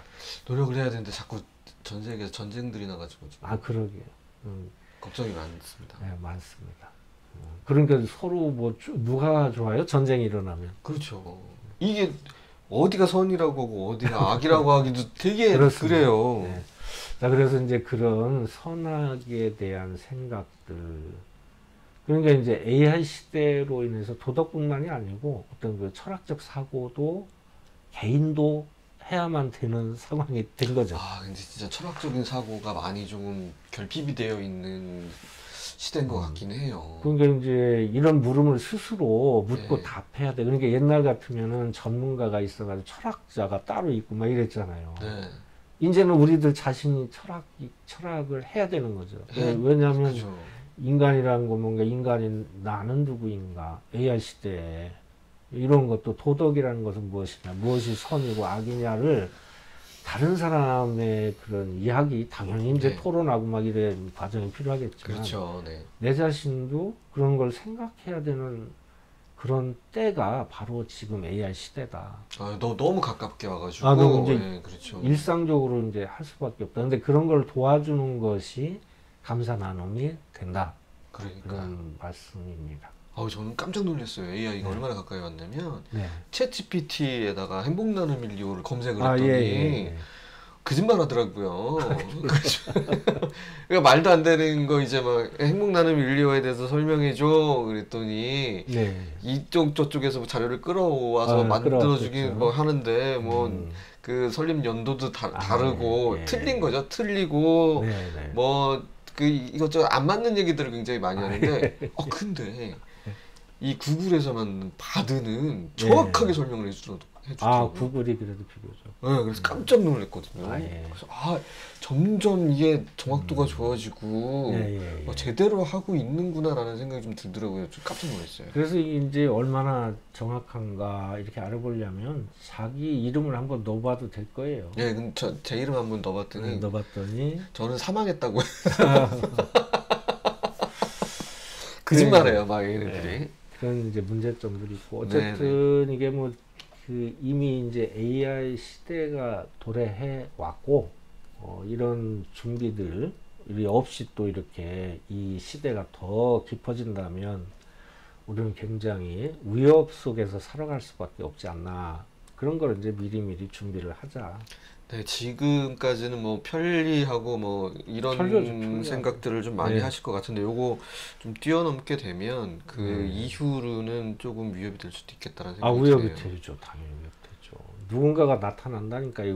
노력을 해야 되는데 자꾸 전 세계에서 전쟁들이 나가지고 지금 아, 그러게요. 걱정이 많습니다. 네, 많습니다. 그러니까 서로 뭐 누가 좋아요? 전쟁이 일어나면. 그렇죠. 이게 어디가 선이라고 하고 어디가 악이라고 하기도 되게 그렇습니다. 그래요. 네. 자, 그래서 이제 그런 선악에 대한 생각들. 그러니까 이제 AI 시대로 인해서 도덕뿐만이 아니고 어떤 그 철학적 사고도 개인도 해야만 되는 상황이 된 거죠. 아, 근데 진짜 철학적인 사고가 많이 좀 결핍이 되어 있는 시대인 것 같긴 해요. 그러니까 이제 이런 물음을 스스로 묻고 네. 답해야 돼. 그러니까 옛날 같으면은 전문가가 있어가지고 철학자가 따로 있고 막 이랬잖아요. 네. 이제는 우리들 자신이 철학을 해야 되는 거죠. 왜냐하면 그죠. 인간이라는 건 뭔가 인간인 나는 누구인가, AI 시대에 이런 것도 도덕이라는 것은 무엇이냐, 무엇이 선이고 악이냐를 다른 사람의 그런 이야기, 당연히 이제 네. 토론하고 막 이런 과정이 필요하겠지만 그렇죠. 네. 내 자신도 그런 걸 생각해야 되는 그런 때가 바로 지금 AI 시대다. 아, 너무 가깝게 와가지고. 아, 너무 이제 네, 그렇죠. 일상적으로 이제 할 수밖에 없다. 근데 그런 걸 도와주는 것이 감사 나눔이 된다. 그러니까. 그런 말씀입니다. 저는 깜짝 놀랐어요. AI가 네. 얼마나 가까이 왔냐면 네. 챗 GPT에다가 행복 나눔 인류를 검색을 아, 했더니 예. 거짓말 하더라고요. 그렇죠. 그러니까 말도 안 되는 거 이제 막 행복 나눔 인류에 대해서 설명해줘 그랬더니 네. 이쪽 저쪽에서 자료를 끌어와서 아, 만들어주긴 끌어왔겠죠. 뭐 하는데 뭐 그 설립 연도도 다르고 예, 예. 틀린 거죠. 틀리고 네, 네. 뭐 그 이것저것 안 맞는 얘기들을 굉장히 많이 하는데 근데 이 구글에서만 받으는 정확하게 설명을 해주더라고요. 구글이 그래도 비교적. 네, 그래서 깜짝 놀랐거든요. 예. 그래서 점점 이게 정확도가 좋아지고 예. 제대로 하고 있는구나라는 생각이 좀 들더라고요. 좀 깜짝 놀랐어요. 그래서 이제 얼마나 정확한가 이렇게 알아보려면 자기 이름을 한번 넣어봐도 될 거예요. 네, 근데 제 이름 한번 넣어봤더니 넣어봤더니 저는 사망했다고 거짓말해요, 막 얘네들이. 네. 그런 이제 문제점들이 있고 어쨌든 이게 뭐 그 이미 이제 AI 시대가 도래해 왔고 이런 준비들이 없이 또 이렇게 이 시대가 더 깊어진다면 우리는 굉장히 위협 속에서 살아갈 수밖에 없지 않나. 그런 걸 이제 미리미리 준비를 하자. 네, 지금까지는 뭐 편리하고 뭐 이런 편리하죠. 생각들을 좀 많이 네. 하실 것 같은데 요거 좀 뛰어넘게 되면 그 네. 이후로는 조금 위협이 될 수도 있겠다는 생각이 위협이 드네요. 되죠. 당연히 위협되죠. 누군가가 나타난다니까 이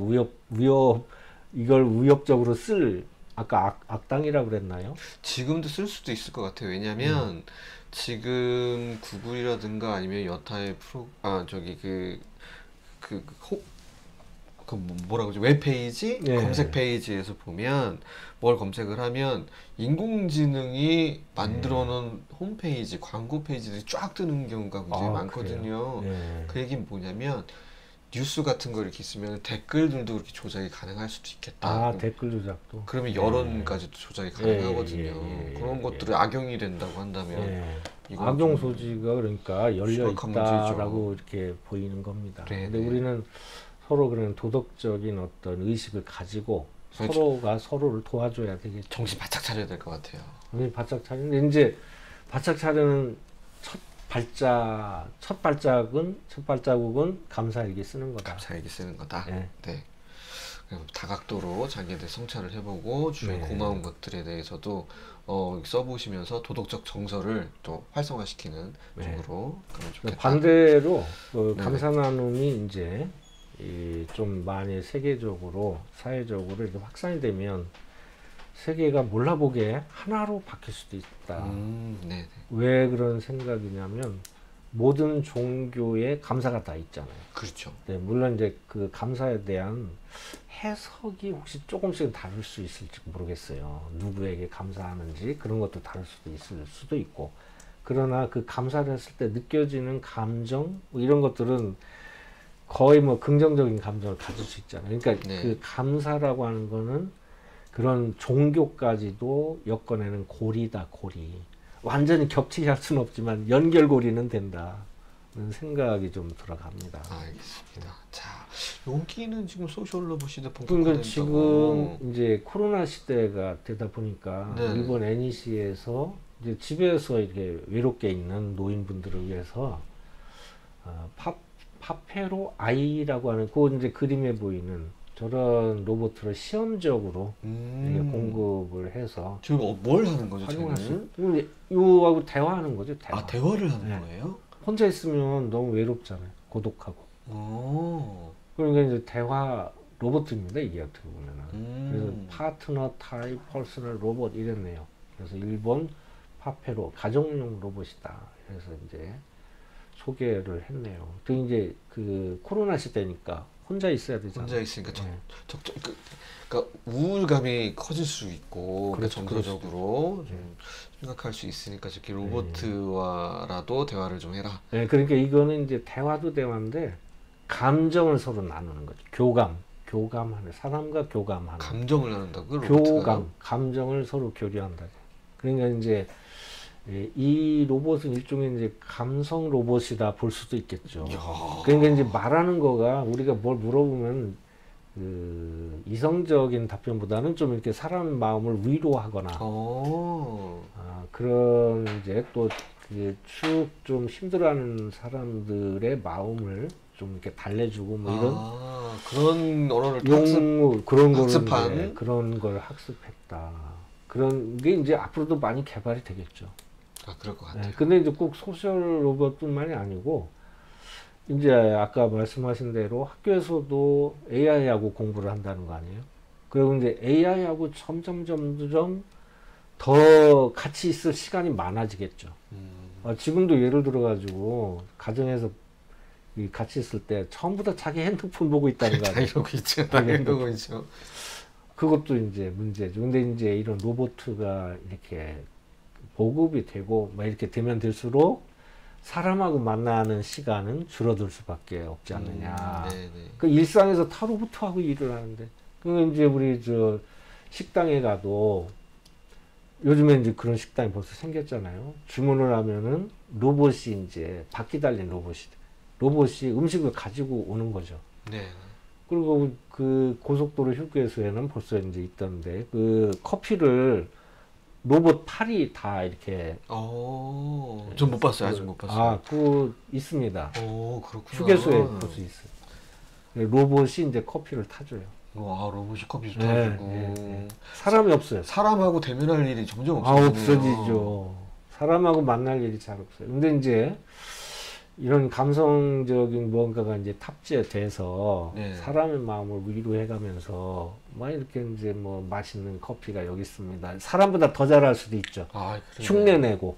위협 이걸 위협적으로 쓸 아까 악당이라고 그랬나요? 지금도 쓸 수도 있을 것 같아요. 왜냐면 지금 구글이라든가 아니면 여타의 뭐라고 하죠? 웹페이지? 네. 검색 페이지에서 보면 뭘 검색을 하면 인공지능이 만들어 놓은 홈페이지, 광고 페이지들이 쫙 뜨는 경우가 굉장히 많거든요. 네. 그 얘기는 뭐냐면 뉴스 같은 거 이렇게 있으면 댓글들도 그렇게 조작이 가능할 수도 있겠다. 댓글 조작도. 그러면 여론까지도 조작이 가능하거든요. 예. 그런 것들이 악용이 된다고 한다면 이건 악용 좀 소지가 그러니까 열려 심각한 있다라고 이렇게 보이는 겁니다. 네, 근데 네. 우리는 서로 그런 도덕적인 어떤 의식을 가지고 그렇죠. 서로가 서로를 도와줘야 되겠죠. 정신 바짝 차려야 될 것 같아요. 우리 바짝 차리는데 이제 바짝 차려는 첫 발자국은 감사일기 쓰는 거다. 감사일기 쓰는 거다. 네. 네. 그럼 다각도로 자기에 대해 성찰을 해보고 주변 네. 고마운 것들에 대해서도 써보시면서 도덕적 정서를 또 활성화시키는 쪽으로 그러면 좋겠다. 반대로 네. 감사 나눔이 이제 좀 많이 세계적으로 사회적으로 이렇게 확산이 되면 세계가 몰라보게 하나로 바뀔 수도 있다. 네. 왜 그런 생각이냐면 모든 종교에 감사가 다 있잖아요. 그렇죠. 네, 물론 이제 그 감사에 대한 해석이 혹시 조금씩은 다를 수 있을지 모르겠어요. 누구에게 감사하는지 그런 것도 다를 수도 있을 수도 있고. 그러나 그 감사를 했을 때 느껴지는 감정 뭐 이런 것들은 거의 뭐 긍정적인 감정을 가질 수 있잖아요. 그러니까 네. 그 감사라고 하는 거는 그런 종교까지도 엮어내는 고리다, 고리. 완전히 겹치게 할 수는 없지만 연결고리는 된다는 생각이 좀 들어갑니다. 알겠습니다. 자, 여기는 지금 소셜러브 시대 그러니까 본격화된다고. 지금 이제 코로나 시대가 되다 보니까 네. 일본 NEC에서 이제 집에서 이렇게 외롭게 있는 노인분들을 위해서 파페로 아이라고 하는 그 이제 그림에 보이는 저런 로봇을 시험적으로 이렇게 공급을 해서 지금 뭘 하는 거죠? 활용할 쟤는? 수 요하고 대화하는 거죠. 대화. 대화를 하는 네. 거예요? 혼자 있으면 너무 외롭잖아요. 고독하고. 오. 그러니까 이제 대화 로봇입니다. 이게 어떻게 보면은. 그래서 파트너 타입 퍼스널 로봇 이랬네요. 그래서 일본 파페로 가정용 로봇이다. 그래서 이제 소개를 했네요. 또 이제 그 코로나 시대니까 혼자 있어야 되잖아요. 혼자 있으니까 네. 그러니까 우울감이 커질 수 있고 그러니까 그렇죠. 정서적으로 좀 생각할 수 있으니까 저렇게 로봇과라도 대화를 좀 해라. 네, 그러니까 이거는 이제 대화도 대화인데 감정을 서로 나누는 거죠. 교감하는 사람과 교감하는. 감정을 나눈다고 로봇가? 감정을 서로 교류한다. 그러니까 이제 이 로봇은 일종의 이제 감성 로봇이다 볼 수도 있겠죠. 이야. 그러니까 이제 말하는 거가 우리가 뭘 물어보면 그 이성적인 답변보다는 좀 이렇게 사람 마음을 위로하거나 그런 이제 또 그 쭉 좀 힘들어하는 사람들의 마음을 좀 이렇게 달래주고 뭐 이런 그런 언어를 그런 거를 학습한? 이제 그런 걸 학습했다. 그런 게 이제 앞으로도 많이 개발이 되겠죠. 그럴 것 같아요. 근데 이제 꼭 소셜 로봇뿐만이 아니고 이제 아까 말씀하신 대로 학교에서도 AI하고 공부를 한다는 거 아니에요? 그리고 이제 AI하고 점점 더 같이 있을 시간이 많아지겠죠. 지금도 예를 들어가지고 가정에서 같이 있을 때 처음부터 자기 핸드폰 보고 있다는 거 아니에요? 다 이러고 있죠. 그것도 이제 문제죠. 근데 이제 이런 로봇가 이렇게 보급이 되고 막 이렇게 되면 될수록 사람하고 만나는 시간은 줄어들 수밖에 없지 않느냐. 그 일상에서 다 로봇하고 일을 하는데. 그 이제 우리 저 식당에 가도 요즘에 이제 그런 식당이 벌써 생겼잖아요. 주문을 하면은 로봇이 이제 바퀴 달린 로봇이 음식을 가지고 오는 거죠. 네. 그리고 그 고속도로 휴게소에는 벌써 이제 있던데 그 커피를 로봇 팔이 다 이렇게. 전 못 봤어요. 아직 못 봤어요. 그거 있습니다. 그렇구나. 휴게소에 벌써 있어요. 로봇이 이제 커피를 타줘요. 로봇이 커피를 타주고. 사람이 없어요. 사람하고 대면할 일이 점점 없어지네요. 없어지죠. 사람하고 만날 일이 잘 없어요. 근데 이제 이런 감성적인 무언가가 이제 탑재돼서 사람의 마음을 위로해가면서 막 이렇게 이제 뭐 맛있는 커피가 여기 있습니다. 사람보다 더 잘할 수도 있죠. 흉내내고.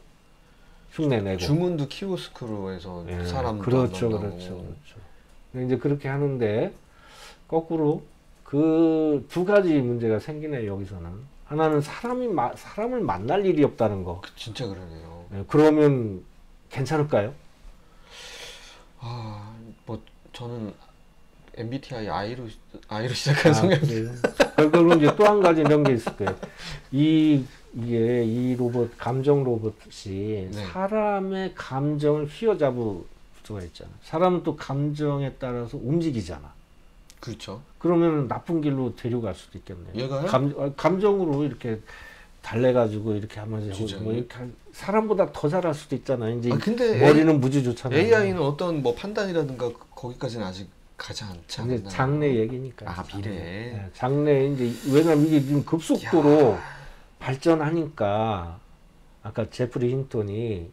주문도 키오스크로 해서 사람도 그렇죠. 이제 그렇게 하는데 거꾸로 그 두 가지 문제가 생기네요. 여기서는 하나는 사람을 만날 일이 없다는 거. 진짜 그러네요. 그러면 괜찮을까요? 뭐 저는 MBTI I로 시작한 성향이에요. 그리고 이제 또 한 가지 이런 게 있을 거예요. 이게 이 로봇 감정 로봇이 사람의 감정을 휘어잡을 수가 있잖아. 사람은 또 감정에 따라서 움직이잖아. 그렇죠. 그러면 나쁜 길로 데려갈 수도 있겠네요. 얘가요? 감정으로 이렇게 달래가지고 이렇게 하면서 뭐 이렇게 사람보다 더 잘할 수도 있잖아요. 이제 근데 머리는 무지 좋잖아요. AI는 어떤 뭐 판단이라든가 거기까지는 아직 가지 않지 않나요? 이제 장래 얘기니까. 미래. 장래 이제 왜냐면 이게 지금 급속도로 발전하니까 아까 제프리 힌턴이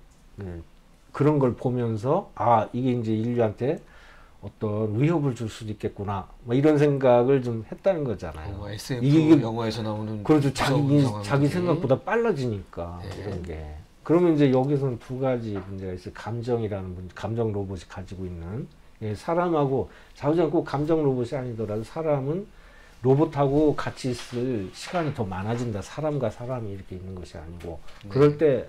그런 걸 보면서 이게 이제 인류한테 어떤 위협을 줄 수도 있겠구나. 뭐 이런 생각을 좀 했다는 거잖아요. SF 이게 영화에서 나오는 그렇죠. 자기 생각보다 빨라지니까 이런 게. 그러면 이제 여기서는 두 가지 문제가 있어요. 감정 로봇이 가지고 있는 사람하고 자우지간 꼭 감정 로봇이 아니더라도 사람은 로봇하고 같이 있을 시간이 더 많아진다. 사람과 사람이 이렇게 있는 것이 아니고 그럴 때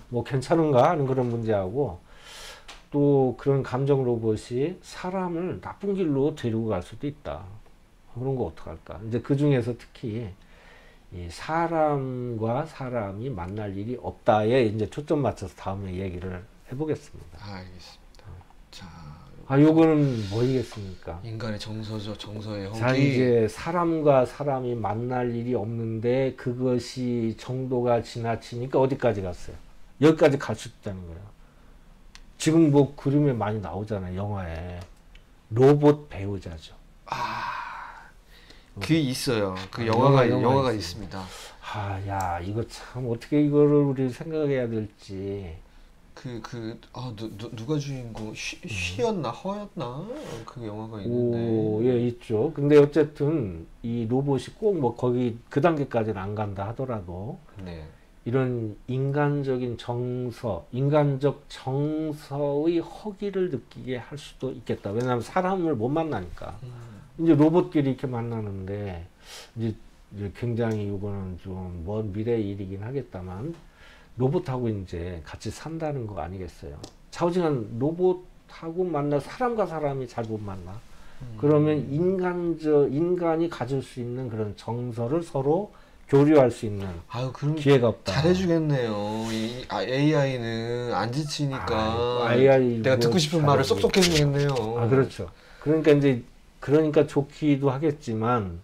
뭐 괜찮은가 하는 그런 문제하고 또 그런 감정 로봇이 사람을 나쁜 길로 데리고 갈 수도 있다. 그런 거 어떡할까? 이제 그 중에서 특히 이 사람과 사람이 만날 일이 없다에 이제 초점 맞춰서 다음에 얘기를 해보겠습니다. 알겠습니다. 자, 요거는 뭐이겠습니까? 인간의 정서죠. 정서의 허기. 자, 이제 사람과 사람이 만날 일이 없는데 그것이 정도가 지나치니까 어디까지 갔어요? 여기까지 갈 수 있다는 거예요. 지금 뭐 그림에 많이 나오잖아요. 영화에. 로봇 배우자죠. 있어요. 그 영화가 있습니다. 야, 이거 참 어떻게 이거를 우리 생각해야 될지. 누가 주인공 쉬였나 허였나 그 영화가 있는데. 오, 예, 있죠. 근데 어쨌든 이 로봇이 꼭 뭐 거기 그 단계까지는 안 간다 하더라도 네. 이런 인간적인 정서, 인간적 정서의 허기를 느끼게 할 수도 있겠다. 왜냐하면 사람을 못 만나니까. 이제 로봇끼리 이렇게 만나는데 이제 굉장히 이거는 좀 먼 미래의 일이긴 하겠다만 로봇하고 이제 같이 산다는 거 아니겠어요. 좌우지간 로봇하고 만나 사람과 사람이 잘 못 만나. 그러면 인간이 가질 수 있는 그런 정서를 서로 교류할 수 있는 그럼 기회가 없다. 잘해주겠네요. 이 AI는 안 지치니까 AI 내가 듣고 싶은 말을 쏙쏙 해주겠네요. 그렇죠. 그러니까 좋기도 하겠지만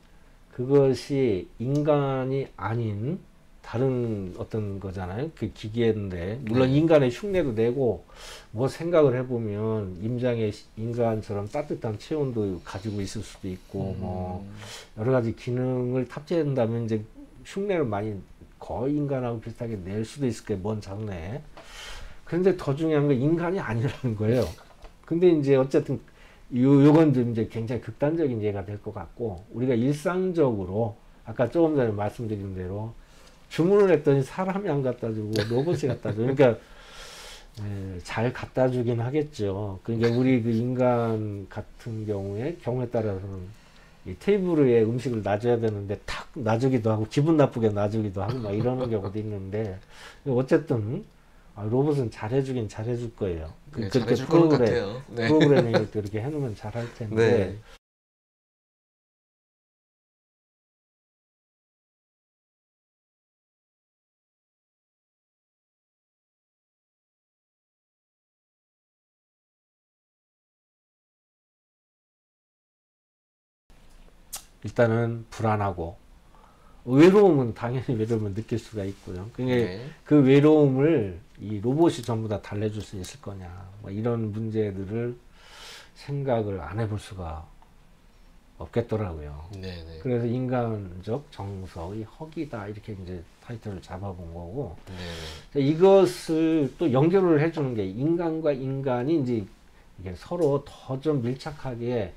그것이 인간이 아닌 다른 어떤 거잖아요. 그 기계인데 물론 인간의 흉내도 내고 뭐 생각을 해보면 임장의 인간처럼 따뜻한 체온도 가지고 있을 수도 있고 뭐 여러 가지 기능을 탑재한다면 이제 흉내를 많이 거의 인간하고 비슷하게 낼 수도 있을 거예요. 먼 장래에. 그런데 더 중요한 건 인간이 아니라는 거예요. 근데 이제 어쨌든 요건 좀 이제 굉장히 극단적인 예가 될 것 같고 우리가 일상적으로 아까 조금 전에 말씀드린 대로 주문을 했더니 사람이 안 갖다 주고 로봇이 갖다 줘. 그러니까 잘 갖다 주긴 하겠죠. 그러니까 우리 그 인간 같은 경우에 따라서는 이 테이블 위에 음식을 놔줘야 되는데 탁 놔주기도 하고 기분 나쁘게 놔주기도 하고 막 이러는 경우도 있는데 어쨌든 로봇은 잘해주긴 잘해줄 거예요. 네, 잘해줄 것 같아요. 네. 프로그래밍을 또 이렇게 해놓으면 잘할 텐데. 네. 일단은 불안하고 외로움은 당연히 외로움을 느낄 수가 있고요. 그러니까 그 외로움을 이 로봇이 전부 다 달래줄 수 있을 거냐, 뭐 이런 문제들을 생각을 안 해볼 수가 없겠더라고요. 네네. 그래서 인간적 정서의 허기다 이렇게 이제 타이틀을 잡아본 거고, 네네. 이것을 또 연결을 해주는 게 인간과 인간이 이제 이게 서로 더 좀 밀착하게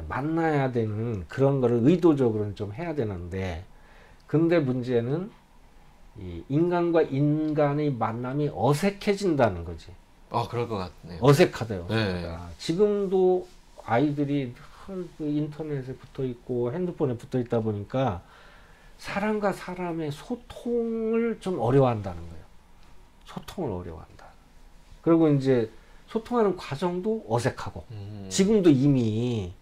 만나야 되는 그런 거를 의도적으로는 좀 해야 되는데, 근데 문제는 이 인간과 인간의 만남이 어색해진다는 거지. 그럴 것 같네요. 어색하대요. 네. 지금도 아이들이 그 인터넷에 붙어 있고 핸드폰에 붙어 있다 보니까 사람과 사람의 소통을 좀 어려워한다는 거예요. 소통을 어려워한다. 그리고 이제 소통하는 과정도 어색하고 지금도 이미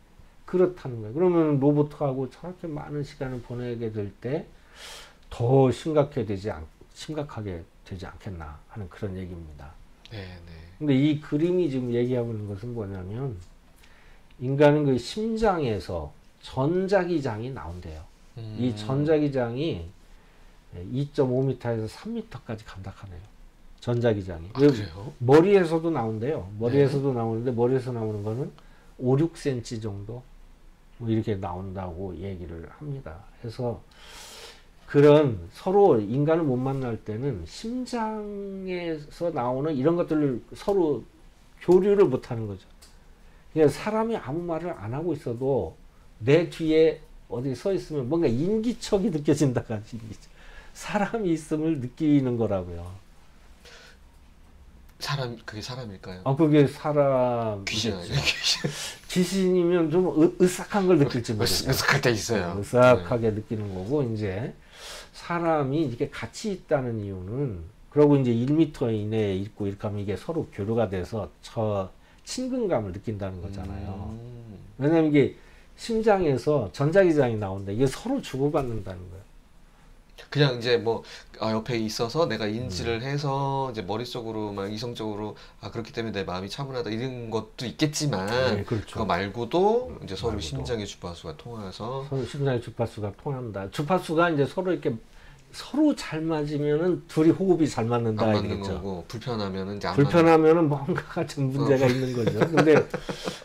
그렇다는 거예요. 그러면 로봇하고 저렇게 많은 시간을 보내게 될 때 더 심각하게 되지 않겠나 하는 그런 얘기입니다. 네네. 근데 이 그림이 지금 얘기하고 있는 것은 뭐냐면 인간은 그 심장에서 전자기장이 나온대요. 이 전자기장이 2.5m에서 3m까지 간다 하네요. 전자기장이. 그래요? 머리에서도 나온대요. 머리에서도 나오는데 머리에서 나오는 거는 5, 6cm 정도 뭐 이렇게 나온다고 얘기를 합니다. 그래서 그런 서로 인간을 못 만날 때는 심장에서 나오는 이런 것들을 서로 교류를 못 하는 거죠. 그냥 사람이 아무 말을 안 하고 있어도 내 뒤에 어디 서 있으면 뭔가 인기척이 느껴진다가 사람이 있음을 느끼는 거라고요. 그게 사람일까요? 그게 사람. 귀신 아니에요? 귀신이면 좀 으싹한 걸 느낄지 모르겠어요. 으싹할 때 있어요. 으싹하게 느끼는 거고, 이제 사람이 이렇게 같이 있다는 이유는, 그러고 이제 1m 이내에 있고 이렇게 하면 이게 서로 교류가 돼서 친근감을 느낀다는 거잖아요. 왜냐면 이게 심장에서 전자기장이 나오는데 이게 서로 주고받는다는 거예요. 그냥 이제 뭐 옆에 있어서 내가 인지를 해서 이제 머릿속으로 막 이성적으로 그렇기 때문에 내 마음이 차분하다 이런 것도 있겠지만 네, 그렇죠. 그거 말고도 이제 서로 심장의 주파수가 통해서 서로 심장의 주파수가 통한다. 주파수가 이제 서로 이렇게 서로 잘 맞으면은 둘이 호흡이 잘 맞는다 안 맞는 이거죠. 거고 불편하면은 이제 안 불편하면은 뭔가가 좀 문제가 있는 거죠. 근데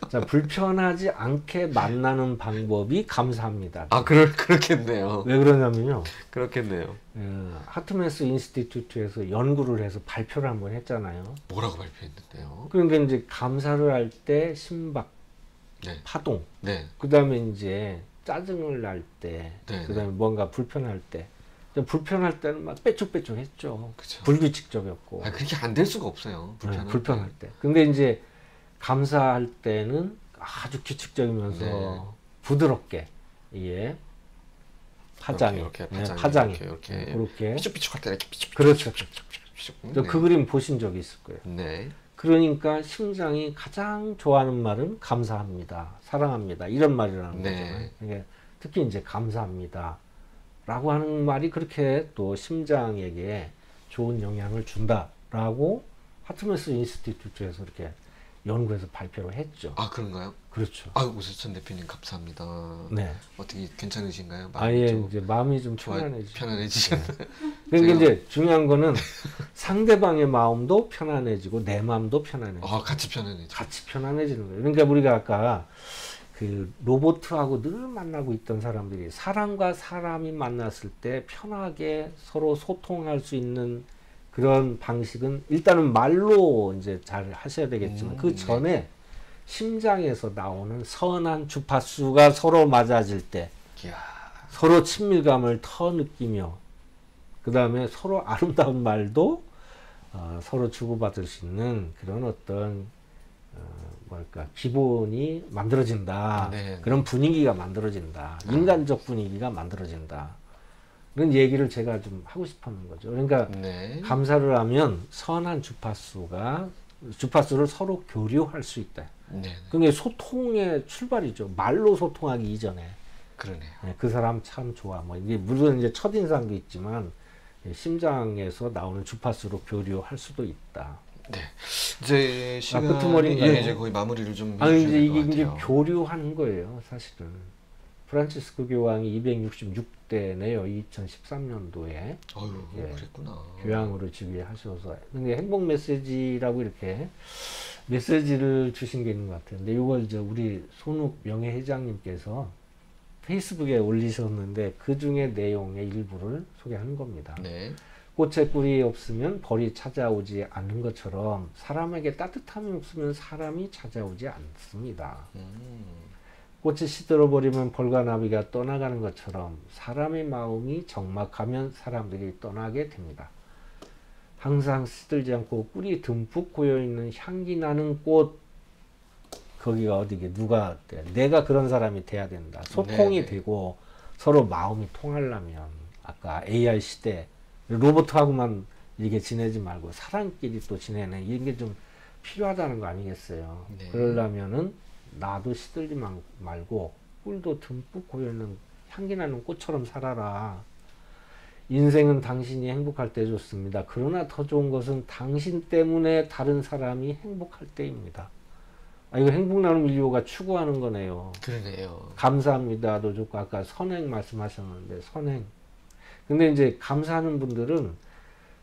자, 불편하지 않게 만나는 방법이 감사합니다. 아, 그렇겠네요. 왜 그러냐면요. 그렇겠네요. 하트메스 인스티튜트에서 연구를 해서 발표를 한번 했잖아요. 뭐라고 발표했는데요? 그러니까 이제 감사를 할 때 심박, 네. 파동, 네. 그다음에 이제 짜증을 날 때, 네, 그다음에 뭔가 불편할 때, 불편할 때는 막 빼쭉빼쭉했죠. 그쵸. 불규칙적이었고. 아, 그렇게 안 될 수가 없어요. 불편할 때. 근데 이제 감사할 때는 아주 규칙적이면서 네. 부드럽게 이게 파장이, 이렇게 파장이 이렇게 그렇게. 삐죽삐죽할 때 이렇게 삐죽. 그렇죠. 삐죽. 저 그 그림 보신 적이 있을 거예요. 네. 그러니까 심장이 가장 좋아하는 말은 감사합니다, 사랑합니다 이런 말이라는 네. 거잖아요. 그러니까 특히 이제 감사합니다라고 하는 말이 그렇게 또 심장에게 좋은 영향을 준다라고 하트메스 인스티튜트에서 이렇게 연구해서 발표를 했죠. 아, 그런가요? 그렇죠. 아유, 오세천 대표님 감사합니다. 네. 어떻게 괜찮으신가요? 아예 좀 이제 마음이 좀 좋아, 편안해지죠. 편안해지셨나요? 그러니까 제가- 이제 중요한 거는 상대방의 마음도 편안해지고 내 마음도 편안해지고 아, 같이 편안해지. 같이 편안해지는 거예요. 그러니까 우리가 아까 그 로봇하고 늘 만나고 있던 사람들이 사람과 사람이 만났을 때 편하게 서로 소통할 수 있는 그런 방식은 일단은 말로 이제 잘 하셔야 되겠지만 그 전에 심장에서 나오는 선한 주파수가 서로 맞아질 때 이야. 서로 친밀감을 더 느끼며 그 다음에 서로 아름다운 말도 서로 주고받을 수 있는 그런 어떤 뭐랄까 기본이 만들어진다. 네. 그런 분위기가 만들어진다. 인간적 분위기가 만들어진다. 그런 얘기를 제가 좀 하고 싶었는 거죠. 그러니까 네. 감사를 하면 선한 주파수를 서로 교류할 수 있다. 네. 그게 소통의 출발이죠. 말로 소통하기 이전에. 그러네요. 그 사람 참 좋아. 뭐 이게 물론 이제 첫인상도 있지만 심장에서 나오는 주파수로 교류할 수도 있다. 네. 이제 시간이 끄트머리, 이제 거의 마무리를 좀 아니 해주셔야 이제 될 이게 것 이제 같아요. 교류하는 거예요, 사실은. 프란치스코 교황이 266대네요, 2013년도에 어휴, 예. 그랬구나. 교황으로 즉위하셔서. 근데 행복 메시지라고 이렇게 메시지를 주신 게 있는 것 같아요. 근데 이걸 이제 우리 손욱 명예회장님께서 페이스북에 올리셨는데 그 중에 내용의 일부를 소개하는 겁니다. 네. 꽃에 꿀이 없으면 벌이 찾아오지 않는 것처럼 사람에게 따뜻함이 없으면 사람이 찾아오지 않습니다. 꽃이 시들어버리면 벌과 나비가 떠나가는 것처럼 사람의 마음이 적막하면 사람들이 떠나게 됩니다. 항상 시들지 않고 꿀이 듬뿍 고여있는 향기 나는 꽃, 거기가 어디게 누가 돼? 내가 그런 사람이 돼야 된다. 소통이 네네. 되고 서로 마음이 통하려면 아까 AI 시대 로봇하고만 이렇게 지내지 말고 사람끼리 또 지내는 이런 게 좀 필요하다는 거 아니겠어요? 네. 그러려면은 나도 시들지 말고 꿀도 듬뿍 고여있는 향기 나는 꽃처럼 살아라. 인생은 당신이 행복할 때 좋습니다. 그러나 더 좋은 것은 당신 때문에 다른 사람이 행복할 때입니다. 이거 행복 나눔 인류가 추구하는 거네요. 그러네요. 감사합니다도 좋고 아까 선행 말씀하셨는데 선행. 근데 이제 감사하는 분들은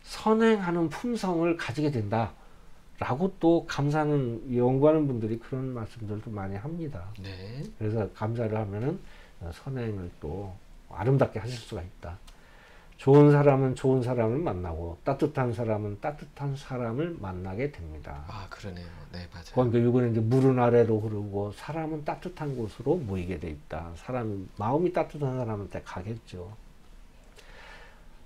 선행하는 품성을 가지게 된다. 라고 또 감사하는 연구하는 분들이 그런 말씀들도 많이 합니다. 네. 그래서 감사를 하면은 선행을 또 아름답게 하실 수가 있다. 좋은 사람은 좋은 사람을 만나고 따뜻한 사람은 따뜻한 사람을 만나게 됩니다. 아, 그러네요. 네, 맞아요. 그러니까 이거는 이제 물은 아래로 흐르고 사람은 따뜻한 곳으로 모이게 돼 있다. 마음이 따뜻한 사람한테 가겠죠.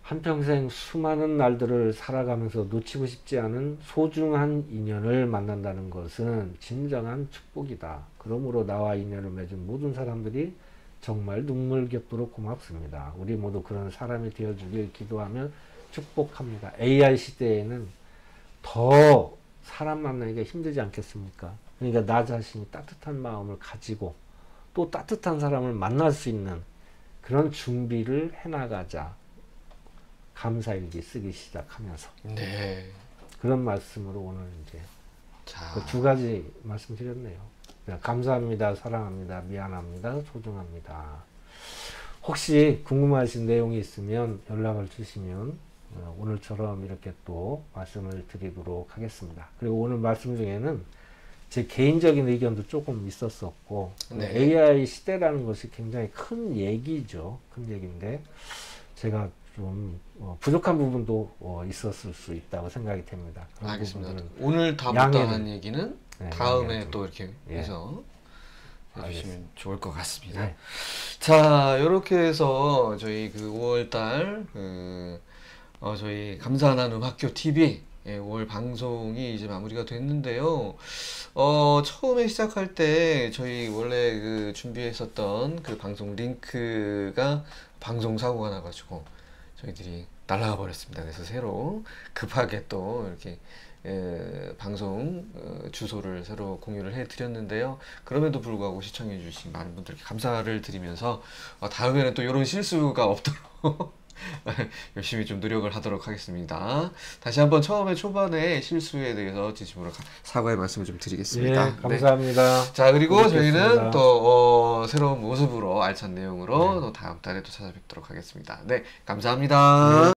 한평생 수많은 날들을 살아가면서 놓치고 싶지 않은 소중한 인연을 만난다는 것은 진정한 축복이다. 그러므로 나와 인연을 맺은 모든 사람들이 정말 눈물겹도록 고맙습니다. 우리 모두 그런 사람이 되어주길 기도하며 축복합니다. AI 시대에는 더 사람 만나기가 힘들지 않겠습니까? 그러니까 나 자신이 따뜻한 마음을 가지고 또 따뜻한 사람을 만날 수 있는 그런 준비를 해나가자. 감사일기 쓰기 시작하면서 네. 그런 말씀으로 오늘 이제 자, 그 두 가지 말씀드렸네요. 감사합니다, 사랑합니다, 미안합니다, 소중합니다. 혹시 궁금하신 내용이 있으면 연락을 주시면 오늘처럼 이렇게 또 말씀을 드리도록 하겠습니다. 그리고 오늘 말씀 중에는 제 개인적인 의견도 조금 있었었고 네. AI 시대라는 것이 굉장히 큰 얘기죠. 큰 얘기인데 제가 좀 부족한 부분도 있었을 수 있다고 생각이 됩니다. 그런 알겠습니다. 부분들은 오늘 다 양해를- 못다한 얘기는 네, 다음에 양해를 또 이렇게 예. 해서 해주시면 좋을 것 같습니다. 네. 자, 이렇게 해서 저희 그 5월달 저희 감사 나눔 학교 TV 5월 방송이 이제 마무리가 됐는데요. 처음에 시작할 때 저희 원래 그 준비했었던 그 방송 링크가 방송 사고가 나가지고 저희들이 날아가 버렸습니다. 그래서 새로 급하게 또 이렇게 방송 주소를 새로 공유를 해 드렸는데요. 그럼에도 불구하고 시청해 주신 많은 분들께 감사를 드리면서 다음에는 또 이런 실수가 없도록 열심히 좀 노력을 하도록 하겠습니다. 다시 한번 초반에 실수에 대해서 진심으로 사과의 말씀을 좀 드리겠습니다. 예, 감사합니다. 네. 자, 그리고 뵙겠습니다. 저희는 또 새로운 모습으로 알찬 내용으로 네. 또 다음 달에 또 찾아뵙도록 하겠습니다. 네, 감사합니다.